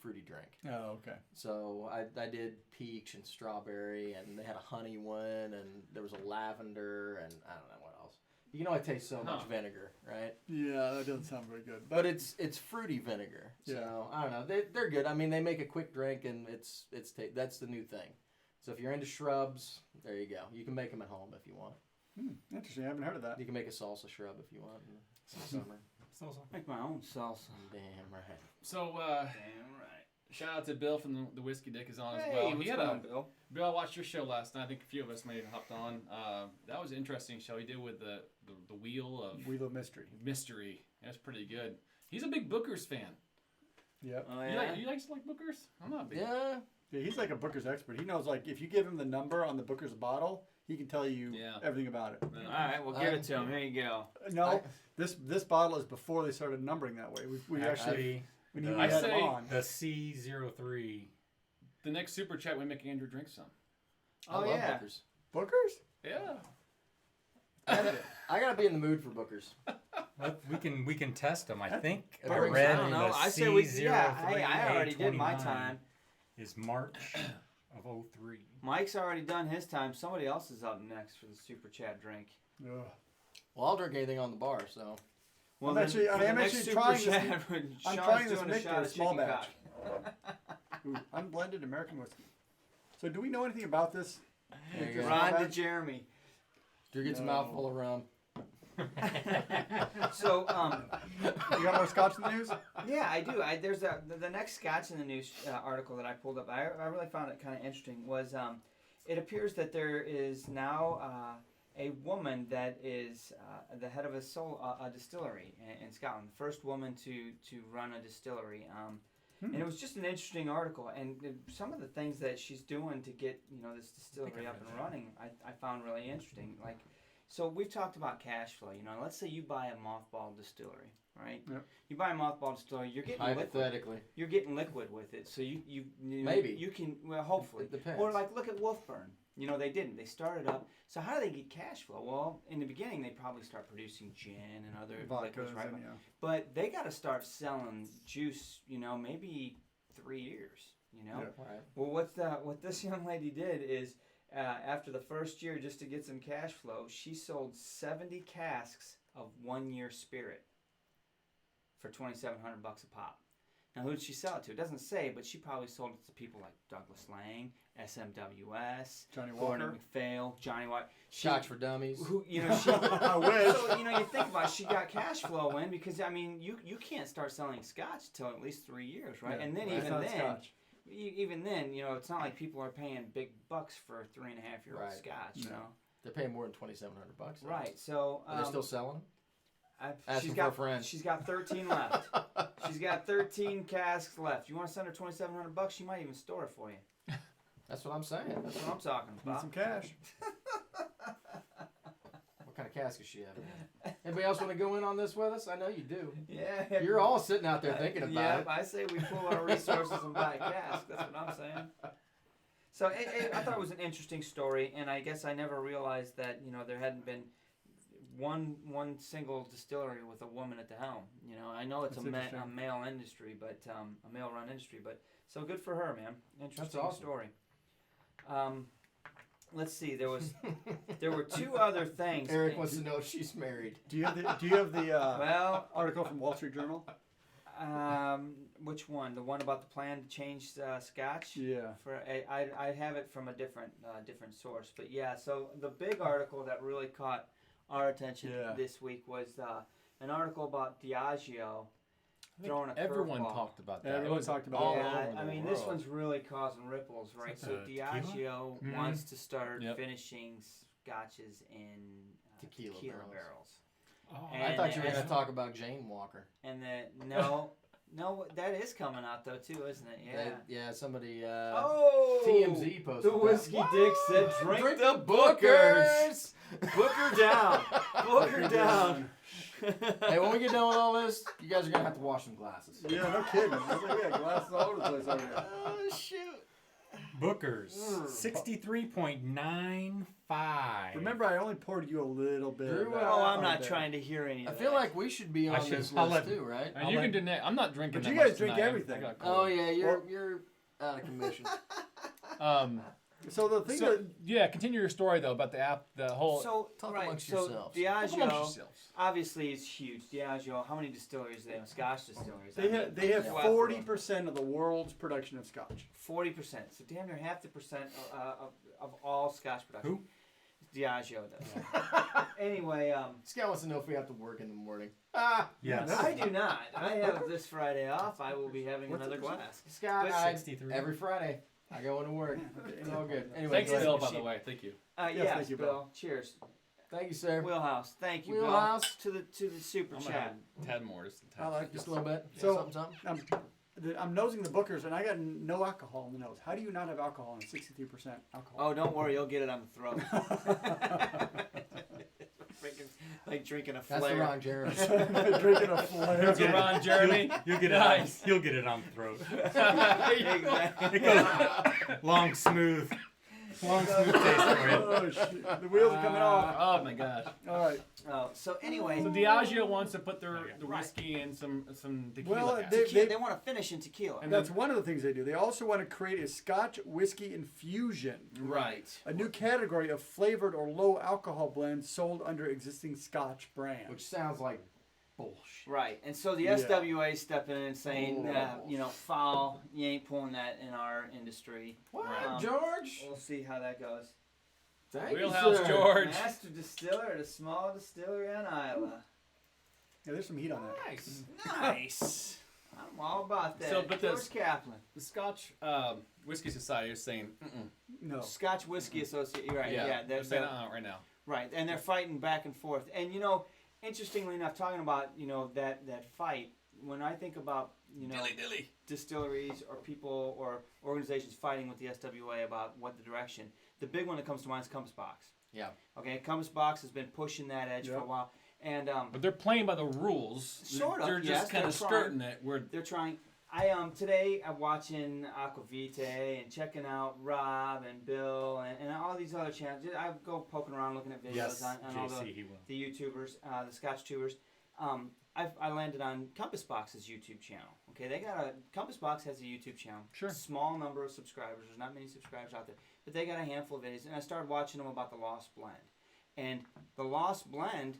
fruity drink. Oh, okay. So I did peach and strawberry, and they had a honey one, and there was a lavender, and I don't know what else. You can only taste so much vinegar, right? Yeah, that doesn't sound very good. But it's fruity vinegar. So I don't know. They're good. I mean, they make a quick drink, and that's the new thing. So if you're into shrubs, there you go. You can make them at home if you want. Interesting. I haven't heard of that. You can make a salsa shrub if you want in the summer. Make my own salsa. Damn right. So Damn right. shout out to Bill from the Whiskey Dick is on as Hey, well. what's He had going on, Bill? Bill, I watched your show last night. I think a few of us may have hopped on. That was an interesting show he did with the Wheel of Wheel of Mystery. Mystery. That's pretty good. He's a big Booker's fan. Yep. Oh You yeah. like Booker's? I'm not big. Yeah. Yeah, he's like a Booker's expert. He knows, like, if you give him the number on the Booker's bottle, he can tell you everything about it. No. All right, well, give it to him. Here you go. No, this bottle is before they started numbering that way. We actually when you the, had say- him on. the C03. The next super chat, we make Andrew drink some. I Oh, love yeah. Booker's. Booker's? Yeah. I gotta be in the mood for Bookers. We can test them. I think I Bourbon's- read I don't know. the I say we. C03 Yeah, I already did my A29 time. Is March of 03. Mike's already done his time. Somebody else is up next for the super chat drink. Ugh. Well, I'll drink anything on the bar, so. Well, I'm then actually- for I'm the actually next super trying this- chat, I'm Sean's trying this doing a Victor shot of small chicken batch. cock. Ooh, unblended American whiskey. So do we know anything about this? There you go. Right. Ron to Jeremy. Drew gets a No. mouthful of rum. So, You got more scotch in the news? yeah, I do. There's the next Scotch in the News article that I pulled up. I really found it kind of interesting. Was it appears that there is now a woman that is the head of a distillery in Scotland, the first woman to run a distillery. And it was just an interesting article, and some of the things that she's doing to get this distillery up and running, I found really interesting. Like, so we've talked about cash flow. Let's say you buy a mothball distillery, right? Yep. You buy a mothball distillery, you're getting liquid. Hypothetically. You're getting liquid with it, so you Maybe. you can, well, hopefully. It depends. Or like look at Wolfburn. You know, they didn't. They started up. So how do they get cash flow? Well, in the beginning, they probably start producing gin and other liquors, Vodkas right? and, yeah. But they got to start selling juice. You know, maybe 3 years. You know. Yeah. Right. Well, what this young lady did is, after the first year, just to get some cash flow, she sold 70 casks of 1 year spirit for $2,700 a pop. Now, who did she sell it to? It doesn't say, but she probably sold it to people like Douglas Lang, SMWS, Johnny Gordon Walker. MacPhail, Johnny White. Scotch for dummies. Who, you know, she. I wish. So, you know, you think about it, she got cash flow in because, I mean, you can't start selling Scotch till at least 3 years, right? Yeah, And then right. It's even not then, Scotch. even then, you know, it's not like people are paying big bucks for a 3.5-year-old Right. Scotch, you No. know. They're paying more than $2,700. Though. Right. So. Are they still selling them? Ask She's them for a got friend. She's got 13 left. She's got 13 casks left. You want to send her $2,700? She might even store it for you. That's what I'm saying. That's what I'm talking Need about. some cash. What kind of cask is she having? Anybody else want to go in on this with us? I know you do. Yeah. You're all sitting out there thinking about yeah, it. I say we pool our resources and buy a cask. That's what I'm saying. So I thought it was an interesting story, and I guess I never realized that, you know, there hadn't been one single distillery with a woman at the helm. You know, I know it's That's a interesting. male industry, but a male-run industry, but so good for her, man. Interesting awesome. story. Let's see. There were two other things. Eric wants to know if she's married. Do you have the Well, article from Wall Street Journal? which one? The one about the plan to change Scotch? Yeah. I have it from a different source, but yeah. So the big article that really caught our attention Yeah. this week was an article about Diageo throwing a Everyone curveball. talked about that. Everyone It was talked about all it. Yeah, over I the mean, this world. one's really causing ripples, right? So tequila? Diageo Mhm. wants to start Yep. finishing scotches in Tequila barrels. Oh, I And thought you were and- going to talk about Jane Walker. And no, that is coming out though too, isn't it? Yeah. Yeah, somebody. Oh, TMZ posted The that. Whiskey Dick said, "Drink, Drink the the Bookers, book her down, book her Book her down." Hey, when we get done with all this, you guys are going to have to wash some glasses. Yeah, no kidding. I was like, we got glasses all over the place over here. Oh, shoot. Bookers, 63.95. Remember, I only poured you a little bit. Drew, of that Oh, I'm on not there. trying to hear any I of feel that. like we should be I on should- this I'll list let- too, right? And you can deny. I'm not drinking. But that you guys much drink tonight. everything. I got Oh cold. yeah, you're out of commission. So the thing So, that yeah, continue your story though about the app, the whole. So Talk right, amongst so yourselves. Talk amongst Diageo yourselves. obviously is huge. Diageo, how many distilleries do they have? Scotch distilleries. they have wow. 40% of the world's production of Scotch. 40%. So damn near half the percent of all Scotch production. Who? Diageo does. Anyway, This guy wants to know if we have to work in the morning. Yes. I do not. I have this Friday off. I will be having What's another it- glass. Scott, But 63. every Friday I go into work. It's all good. Anyway, Thanks, go ahead. Bill, by the way. Thank you. Yes, Yes, thank you, Bill. Bill. Cheers. Thank you, sir. Wheelhouse. Thank you, Wheelhouse. Bill. To the super I'm gonna chat. have a tad more. Just a tad. I like Just this. a little bit. So- something. I'm nosing the Bookers, and I got no alcohol in the nose. How do you not have alcohol in 63% alcohol? Oh, don't worry. You'll get it on the throat. like drinking a That's the flare. wrong Jeremy. Drinking a flare. That's a Ron Jeremy. You'll get Nice. it. You'll get it on the throat. Exactly. It goes long, smooth taste for you. Oh, shit. The wheels are coming off. Oh my gosh. All right. Oh, so anyway, So Diageo wants to put the Right. whiskey in some tequila. Well, now. they- they want to finish in tequila. And That's one of the things they do. They also want to create a Scotch whiskey infusion, right. a new category of flavored or low alcohol blends sold under existing Scotch brands. Which sounds like bullshit. Right, and so the Yeah. SWA stepping in and saying, Oh. foul, you ain't pulling that in our industry. What, Right. George? We'll see how that goes. Thank Wheelhouse you, sir. George. Master distiller at a small distillery on Isla. Yeah, there's some heat on that. Nice. Nice. I'm all about that. So, but George this- Kaplan. The Scotch Whiskey Society is saying, No. Scotch Whiskey Association. Right, yeah, yeah. they're saying right now. Right, and they're fighting back and forth. And interestingly enough, talking about that fight. When I think about Dilly. distilleries or people or organizations fighting with the SWA about what the direction, the big one that comes to mind is Compass Box. Yeah. Okay, Compass Box has been pushing that edge for a Yep. while, And But they're playing by the rules. Sort of, They're yes, just kind they're of trying. skirting it. Where they're trying. Today I'm watching Aquavite and checking out Rob and Bill and all these other channels. I go poking around looking at videos Yes, on all JC, he will. the YouTubers, the Scotch tubers. I landed on Compass Box's YouTube channel. Okay, they got Compass Box has a YouTube channel. Sure. Small number of subscribers. There's not many subscribers out there, but they got a handful of videos, and I started watching them about the Lost Blend. And the Lost Blend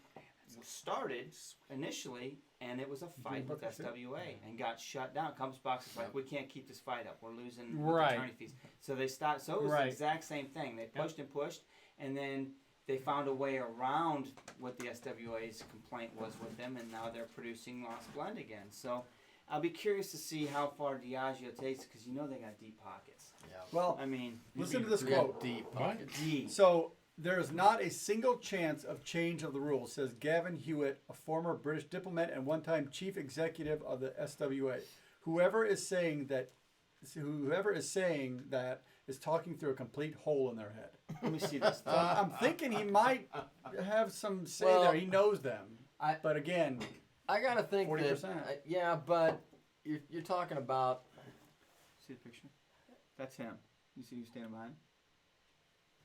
started initially, and it was a fight with SWA and got shut down. Compass Box is like, we can't keep this fight up. We're losing Right. attorney fees. So they stopped. So it was Right. the exact same thing. They pushed and pushed, and then they found a way around what the SWA's complaint was with them, and now they're producing Lost Blend again. So I'll be curious to see how far Diageo takes, because you know they got deep pockets. Yeah. Well, I mean, listen to this We got quote. deep pockets. deep. So there is not a single chance of change of the rules, says Gavin Hewitt, a former British diplomat and one-time chief executive of the SWA. Whoever is saying that is talking through a complete hole in their head. Let me see this. So I'm thinking he might have some say Well, there. He knows them. I- But again, I gotta think 40%. that. Yeah, but you're talking about. See the picture? That's him. You see who's standing behind?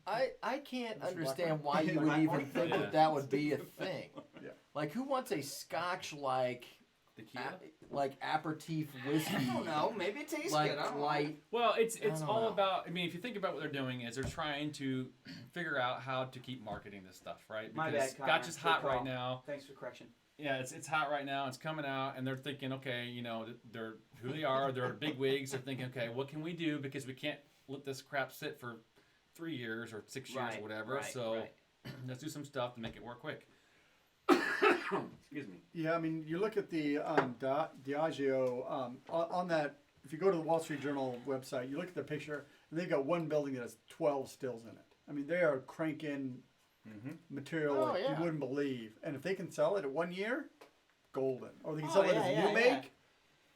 I can't Mr. understand Blackburn? why you would even think Yeah. that would be a thing. Yeah. Like, who wants a Scotch like tequila. aperitif whiskey? I don't know. Maybe it tastes Like good. I don't know. light. Well, it's I don't all know. about. I mean, if you think about what they're doing, is they're trying to figure out how to keep marketing this stuff, right? My Because bad, Connor. Scotch is Good hot call. right now. Thanks for correction. Yeah, it's hot right now. It's coming out, and they're thinking, okay, they're who they are. They're big wigs. They're thinking, okay, what can we do, because we can't let this crap sit for 3 years or 6 years Right, or whatever. right, So right. let's do some stuff to make it work quick. Excuse me. yeah, I mean, you look at the Diageo on that. If you go to the Wall Street Journal website, you look at the picture, and they've got one building that has 12 stills in it. I mean, they are cranking material Oh, like yeah. you wouldn't believe. And if they can sell it at 1 year, golden. Or they can sell it yeah, as a yeah, new yeah. make.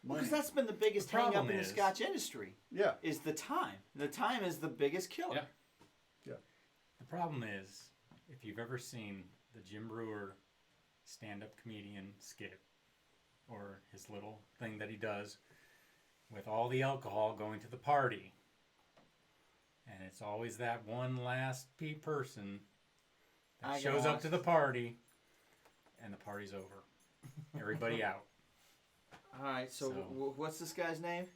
Because Money. that's been the biggest The hang up problem in the is- Scotch industry, Yeah. is the time. The time is the biggest killer. Yeah. The problem is, if you've ever seen the Jim Brewer stand-up comedian skit, or his little thing that he does with all the alcohol going to the party, and it's always that one last person that I shows gotta up to the party, and the party's over. Everybody out. All right, so, So- what's this guy's name?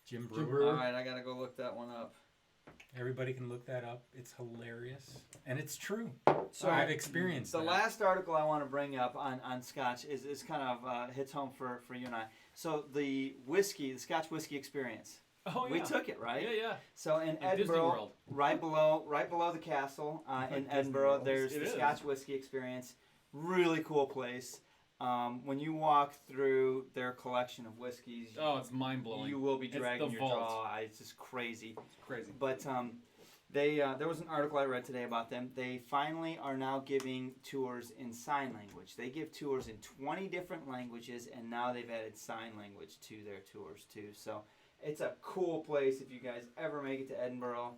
Jim Jim Brewer. All right, I got to go look that one up. Everybody can look that up. It's hilarious, and it's true. So I've experienced the that. last article I want to bring up on Scotch is kind of hits home for you and I. So the Scotch whiskey experience. Oh yeah. We took it, right? Yeah, yeah. So in Like Disney Edinburgh, World. right below the castle in Disney Edinburgh, World. there's It the is. Scotch whiskey experience. Really cool place. When you walk through their collection of whiskeys, Oh, it's mind blowing. you will be It's dragging the your vault. jaw. It's just crazy. It's crazy. But there was an article I read today about them. They finally are now giving tours in sign language. They give tours in 20 different languages, and now they've added sign language to their tours too. So it's a cool place if you guys ever make it to Edinburgh.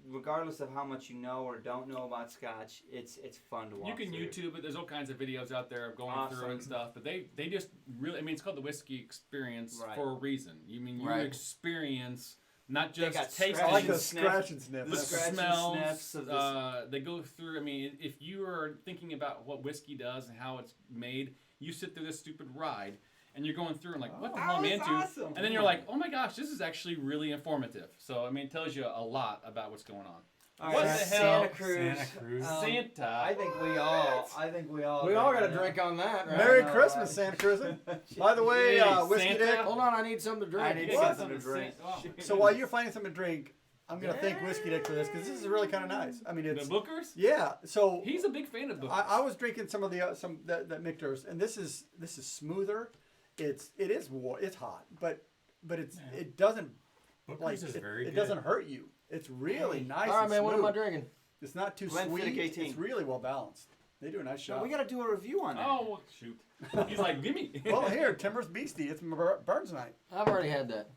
Regardless of how much you know or don't know about Scotch, it's fun to watch. You can YouTube it. There's all kinds of videos out there of going through Awesome. and stuff. But they just really, I mean, it's called the whiskey experience Right. for a reason. You mean you Right. experience not They just got tasting. I like Scratch the and sniff. scratch and sniff. The Scratch and smells, sniffs of this. they go through. I mean, if you are thinking about what whiskey does and how it's made, you sit through this stupid ride, and you're going through and like, what the hell am I that's into? awesome. And then you're like, oh my gosh, this is actually really informative. So I mean, it tells you a lot about what's going on. All What right, the Santa hell? Cruz. Santa Cruz. Santa. I think we all. We all got a drink on that, right? Merry No, Christmas, I- Santa Cruz. By the way, Hey, Whiskey Santa. Dick. Hold on, I need something to drink. I need Yeah, something to drink. Oh. So while you're finding something to drink, I'm gonna thank Whiskey Dick for this because this is really kind of nice. I mean, The it's Bookers? yeah. So He's a big fan of Bookers. I was drinking some of the that Michter's, and this is smoother. It's hot, but it doesn't Booker's like is it, very it good. doesn't hurt you. It's really nice. All right, and man. What am I smooth. drinking? It's not too Glenfiddich sweet. 18. It's really well balanced. They do a nice So job. we got to do a review on that. Oh, well, shoot. He's like, gimme. Well, here, Timorous Beastie. It's Burns night. I've already had that.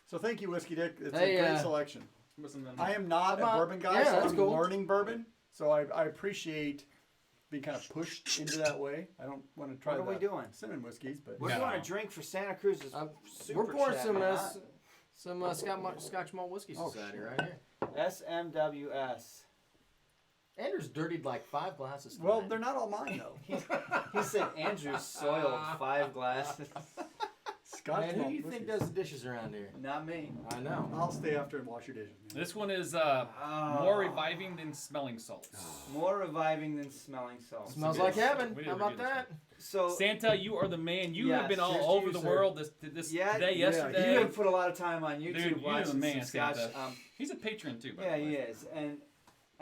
So thank you, Whiskey Dick. It's Hey, a great selection. Listen, then. I am not a How about- bourbon guy, yeah, so that's I'm cool. learning bourbon. So I appreciate being kind of pushed into that way. I don't want to try What are we the doing? cinnamon whiskeys, but We're No. doing a drink for Santa Cruz's super We're pouring chat, some man. Scotch Malt Whiskey Oh, Society shit. right here. SMWS. Andrew's dirtied like 5 glasses. well, tonight. they're not all mine though. He said Andrew soiled 5 glasses. Scotch Man, who malt do you think whiskeys. does the dishes around here? Not me. I know. I'll stay after and wash your dishes. Man. This one is Oh. more reviving than smelling salts. More reviving than smelling salt. Smells good. like heaven. We How didn't about review this that? So Santa, you are the man. You have Yes, been all here's to over you, the sir. world this Yeah, day, yeah, yesterday. you have put a lot of time on YouTube Dude, you're watching the man, some Scotch. Santa. He's a patron too, by Yeah, the way. he is, and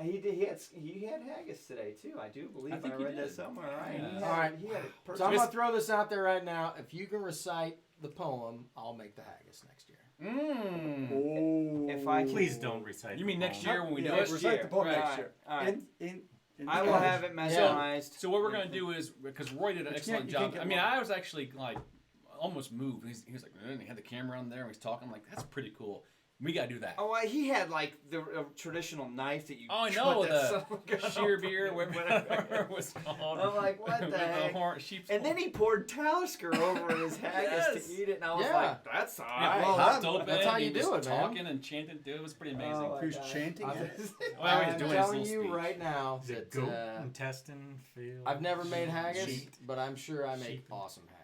he had haggis today too. I do believe I think he read that did. somewhere. Right? Yeah. He had, All right. He had it So I'm purchased. gonna throw this out there right now. If you can recite the poem, I'll make the haggis next year. Mmm. Oh, If I can- Please don't recite. You mean the next poem. year when we yeah, do next it? recite year. the poem Right. next year. All right. In I will have it memorized. So what we're gonna do is, because Roy did an But you excellent can't job. get I mean, one. I was actually like almost moved. He was like, he had the camera on there and he's talking. I'm like, that's pretty cool. We gotta do that. Oh, he had like the traditional knife that you. Oh, I cut know, that the son of a gun Sheer open beer, with, whatever it was called. I'm like, what the With heck? sheep's And then he poured Talisker over his haggis Yes. to eat it, and I was Yeah. like, "That's all Yeah, right." well, Well, open, that's how he you was do it, man. talking and chanting. Dude, it was pretty amazing. Oh, He was my God. chanting I'm- it. Well, he's I'm doing his telling little you speech. right now Is it that goat intestine filled? I've never made haggis, Sheep. but I'm sure I make Sheep. awesome haggis.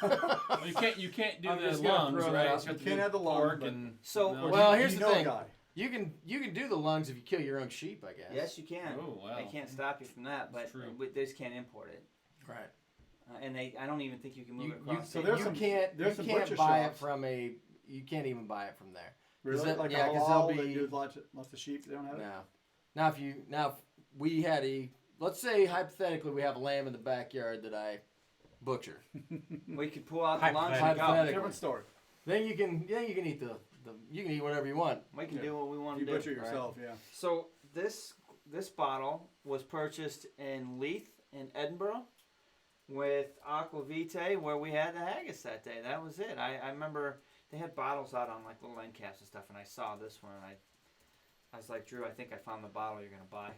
Well, you can't do I'm the just gonna lungs, throw that right? out. You have to Can't do have the lung, pork but- and So- no. Or Well, do here's you the know a thing. guy? You can do the lungs if you kill your own sheep, I guess. Yes, you can. Oh, wow. They can't stop you from that, but True. they just can't import it. Right. And I don't even think you can move You- it you- across. so state there's you some- can't there's some can't butcher buy shops. it from a. You can't even buy it from there. Really? that- Like yeah, a 'cause halal they'll that be- do lots of sheep. They don't have it. No. Now if we had let's say hypothetically we have a lamb in the backyard that I butcher. We could pull out the lunch and go. Hypothetically. Different story. Then you can eat the you can eat whatever you want. We can Yeah. do what we want You to do. butcher yourself, yeah. So this bottle was purchased in Leith in Edinburgh with Aqua Vitae, where we had the haggis that day. That was it. I remember they had bottles out on like little end caps and stuff, and I saw this one, and I was like, Drew, I think I found the bottle you're gonna buy.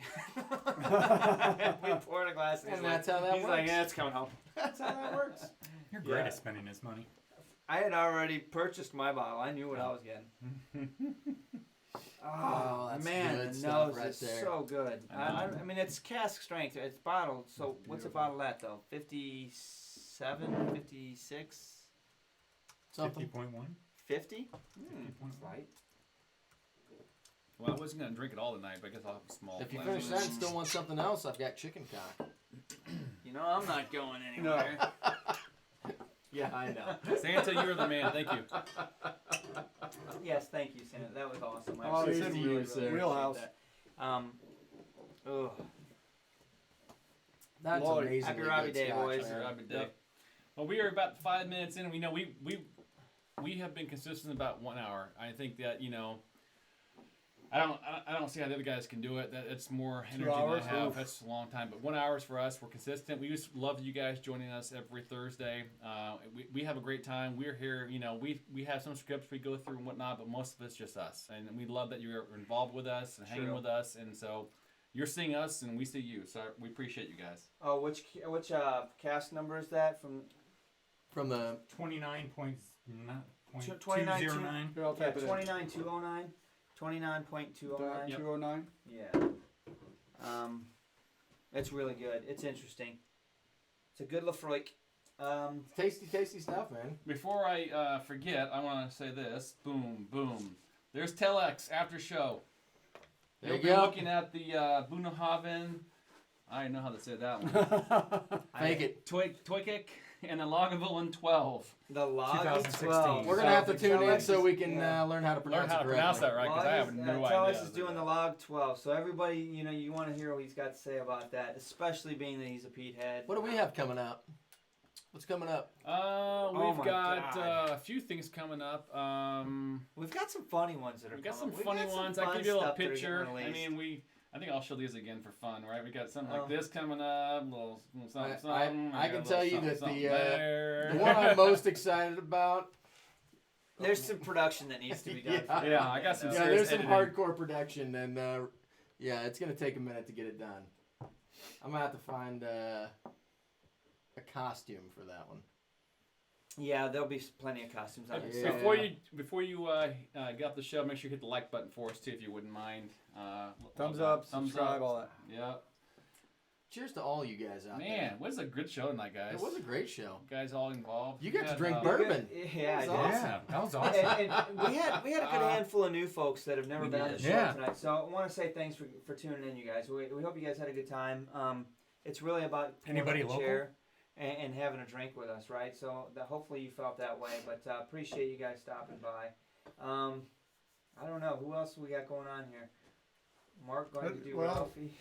We poured a glass, and, And he's that's like, how that he's like, works. yeah, it's coming home. That's how that works. You're great Yeah. at spending his money. I had already purchased my bottle. I knew what I was getting. Oh, that's man, good the stuff nose right is there. so good. I mean, it's cask strength. It's bottled. So what's a Beautiful. bottle at though? 57, 56, Something. 50.1. 50? It's Light. well, I wasn't gonna drink it all tonight, but I guess I'll have a small. If you glass. finish that and still want something else, I've got chicken cock. You know, I'm not going anywhere. Yeah, I know. Santa, you are the man. Thank you. Yes, thank you, Santa. That was awesome. I Oh, really, it's in really, you, sir. Wheelhouse. appreciate that. Ugh. That's Lloyd. amazing. Happy Robbie Day, boys. Robert Day. Well, we are about 5 minutes in. We know we have been consistent about 1 hour. I think that I don't see how the other guys can do it. That it's more energy hours? than I have. Oof. That's a long time. But 1 hour is for us. We're consistent. We just love you guys joining us every Thursday. We have a great time. We're here. We have some scripts we go through and whatnot, but most of it's just us. And we love that you're involved with us and hanging True. with us. And so you're seeing us and we see you. So we appreciate you guys. Oh, which cast number is that From the 29.09. 29.209. Here, I'll Yeah, type it in. 29.209. 29.209. Yep. 209. Yeah. It's really good. It's interesting. It's a good Lafroig. tasty stuff, man. Before I forget, I want to say this. Boom, boom. There's Telex after show. There You'll you be go. looking at the Bunahaven. I know how to say that one. Fake it. Toykik and the Lagavulin 12. The log 2016. 12. We're gonna have to tune in Telex so is- we can yeah. learn how to pronounce Learn how it to correctly. pronounce that right, because I have no idea. Telex is doing the log 12. So everybody, you want to hear what he's got to say about that, especially being that he's a Pete head. What do we have coming up? What's coming up? We've my got God. a few things coming up. We've got some funny ones that are We've got coming. some We've funny got some ones. I'll fun give you a little stuff that are getting picture. I released. mean, I think I'll show these again for fun, right? We got something Oh. like this coming up, little something, I something. can got a tell little you that something the there. one I'm most excited about. There's some production that needs to be done. Yeah. for Yeah, that, I got some you know. Yeah, serious there's some editing. hardcore production, and yeah, it's gonna take a minute to get it done. I'm gonna have to find a costume for that one. Yeah, there'll be plenty of costumes on Yeah. it. Before you get off the show, make sure you hit the like button for us too, if you wouldn't mind. Thumbs love up, that. Thumbs subscribe, up. all that. Yeah. Cheers to all you guys out there. Man, what is a good show tonight, guys? It was a great show. Guys all involved. You got to had, drink You bourbon. good? Yeah, I That did. was awesome. Yeah, that was awesome. And we had a good handful of new folks that have never We been on did. the show Yeah. tonight. So I want to say thanks for tuning in, you guys. We hope you guys had a good time. It's really about pulling up Anybody a local? chair and having a drink with us, right? So hopefully you felt that way. But appreciate you guys stopping by. I don't know who else we got going on here. Mark going to do Well, Ralphie.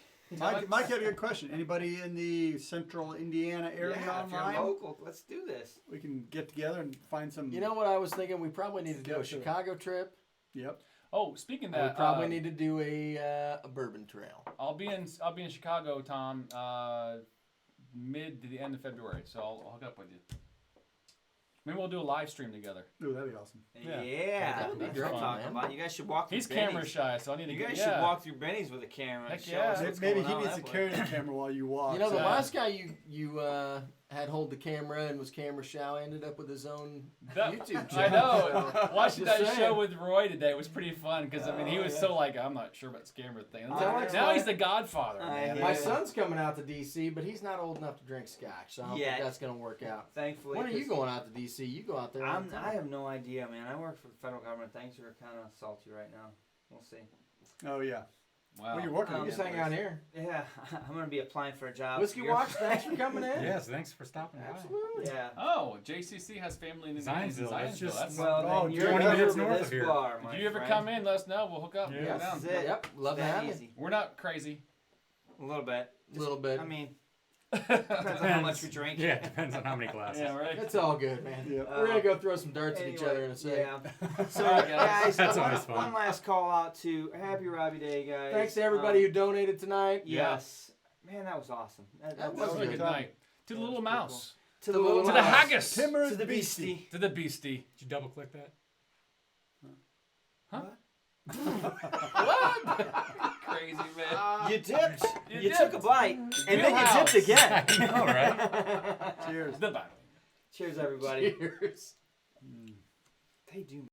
Mike had a good question. Anybody in the central Indiana area Yeah, if you're online? local, let's do this. We can get together and find some. You know what I was thinking? We probably need to do a Schedule. Chicago trip. Yep. Oh, speaking of And we that, probably need to do a bourbon trail. I'll be in Chicago, Tom, mid to the end of February. So I'll hook up with you. Maybe we'll do a live stream together. Ooh, that'd be awesome. Yeah, That would be that's great, what I'm talking man. about. You guys should walk through He's Benny's. camera shy, so I need to You get. guys Yeah. should walk through Benny's with a camera and Heck show yeah. us what's Maybe going he on needs to that way. carry the camera while you walk. You know, the Yeah. last guy you had hold the camera and was camera shy ended up with his own That- YouTube I channel. know. Watching Just that saying. show with Roy today was pretty fun because I mean he Oh, was yeah. so like I'm not sure about this camera thing. And I like, know. now he's the Godfather. I Man. know. My Yeah. son's coming out to DC, but he's not old enough to drink Scotch, so I don't Yet. think that's going to work out. Thankfully. When are you 'cause going out to DC? You go out there. all the time. I have no idea, man. I work for the federal government. Things are kind of salty right now. We'll see. Oh yeah. Wow. Well, you're working Um, again. Just hang out here. Yeah, I'm gonna be applying for a job. Whiskey here. Watch, thanks for coming in. Yes, thanks for stopping by. Absolutely. Yeah. Oh, JCC has family in Zionsville, that's just- That's, Well, Oh, then you're 20 over minutes to north this of here. bar, if my you ever friend. come in, let us know. We'll hook up. Yeah. We'll go This down. is it. Yep, love to That have you. easy. We're not crazy. A little bit. A little bit. I mean, depends on how much we drink. Yeah, it depends on how many glasses. Yeah, right. It's all good, man. Yeah. We're going to go throw some darts at each Anyway, other in a second. Yeah. So, All right, guys, That's one, always fun. one last call out to Happy Robbie Day, guys. Thanks to everybody who donated tonight. Yes. Man, that was awesome. That That was was a good good time. night. To the That little was pretty mouse. To the little To the mouse. haggis. Timorous To the Beastie. beastie. To the beastie. Did you double click that? Huh? What? Crazy man. You dipped. You You took a dipped. bite, and then you Wheelhouse. dipped again. I know, right? Cheers. The battle. Cheers, everybody. Cheers. They do.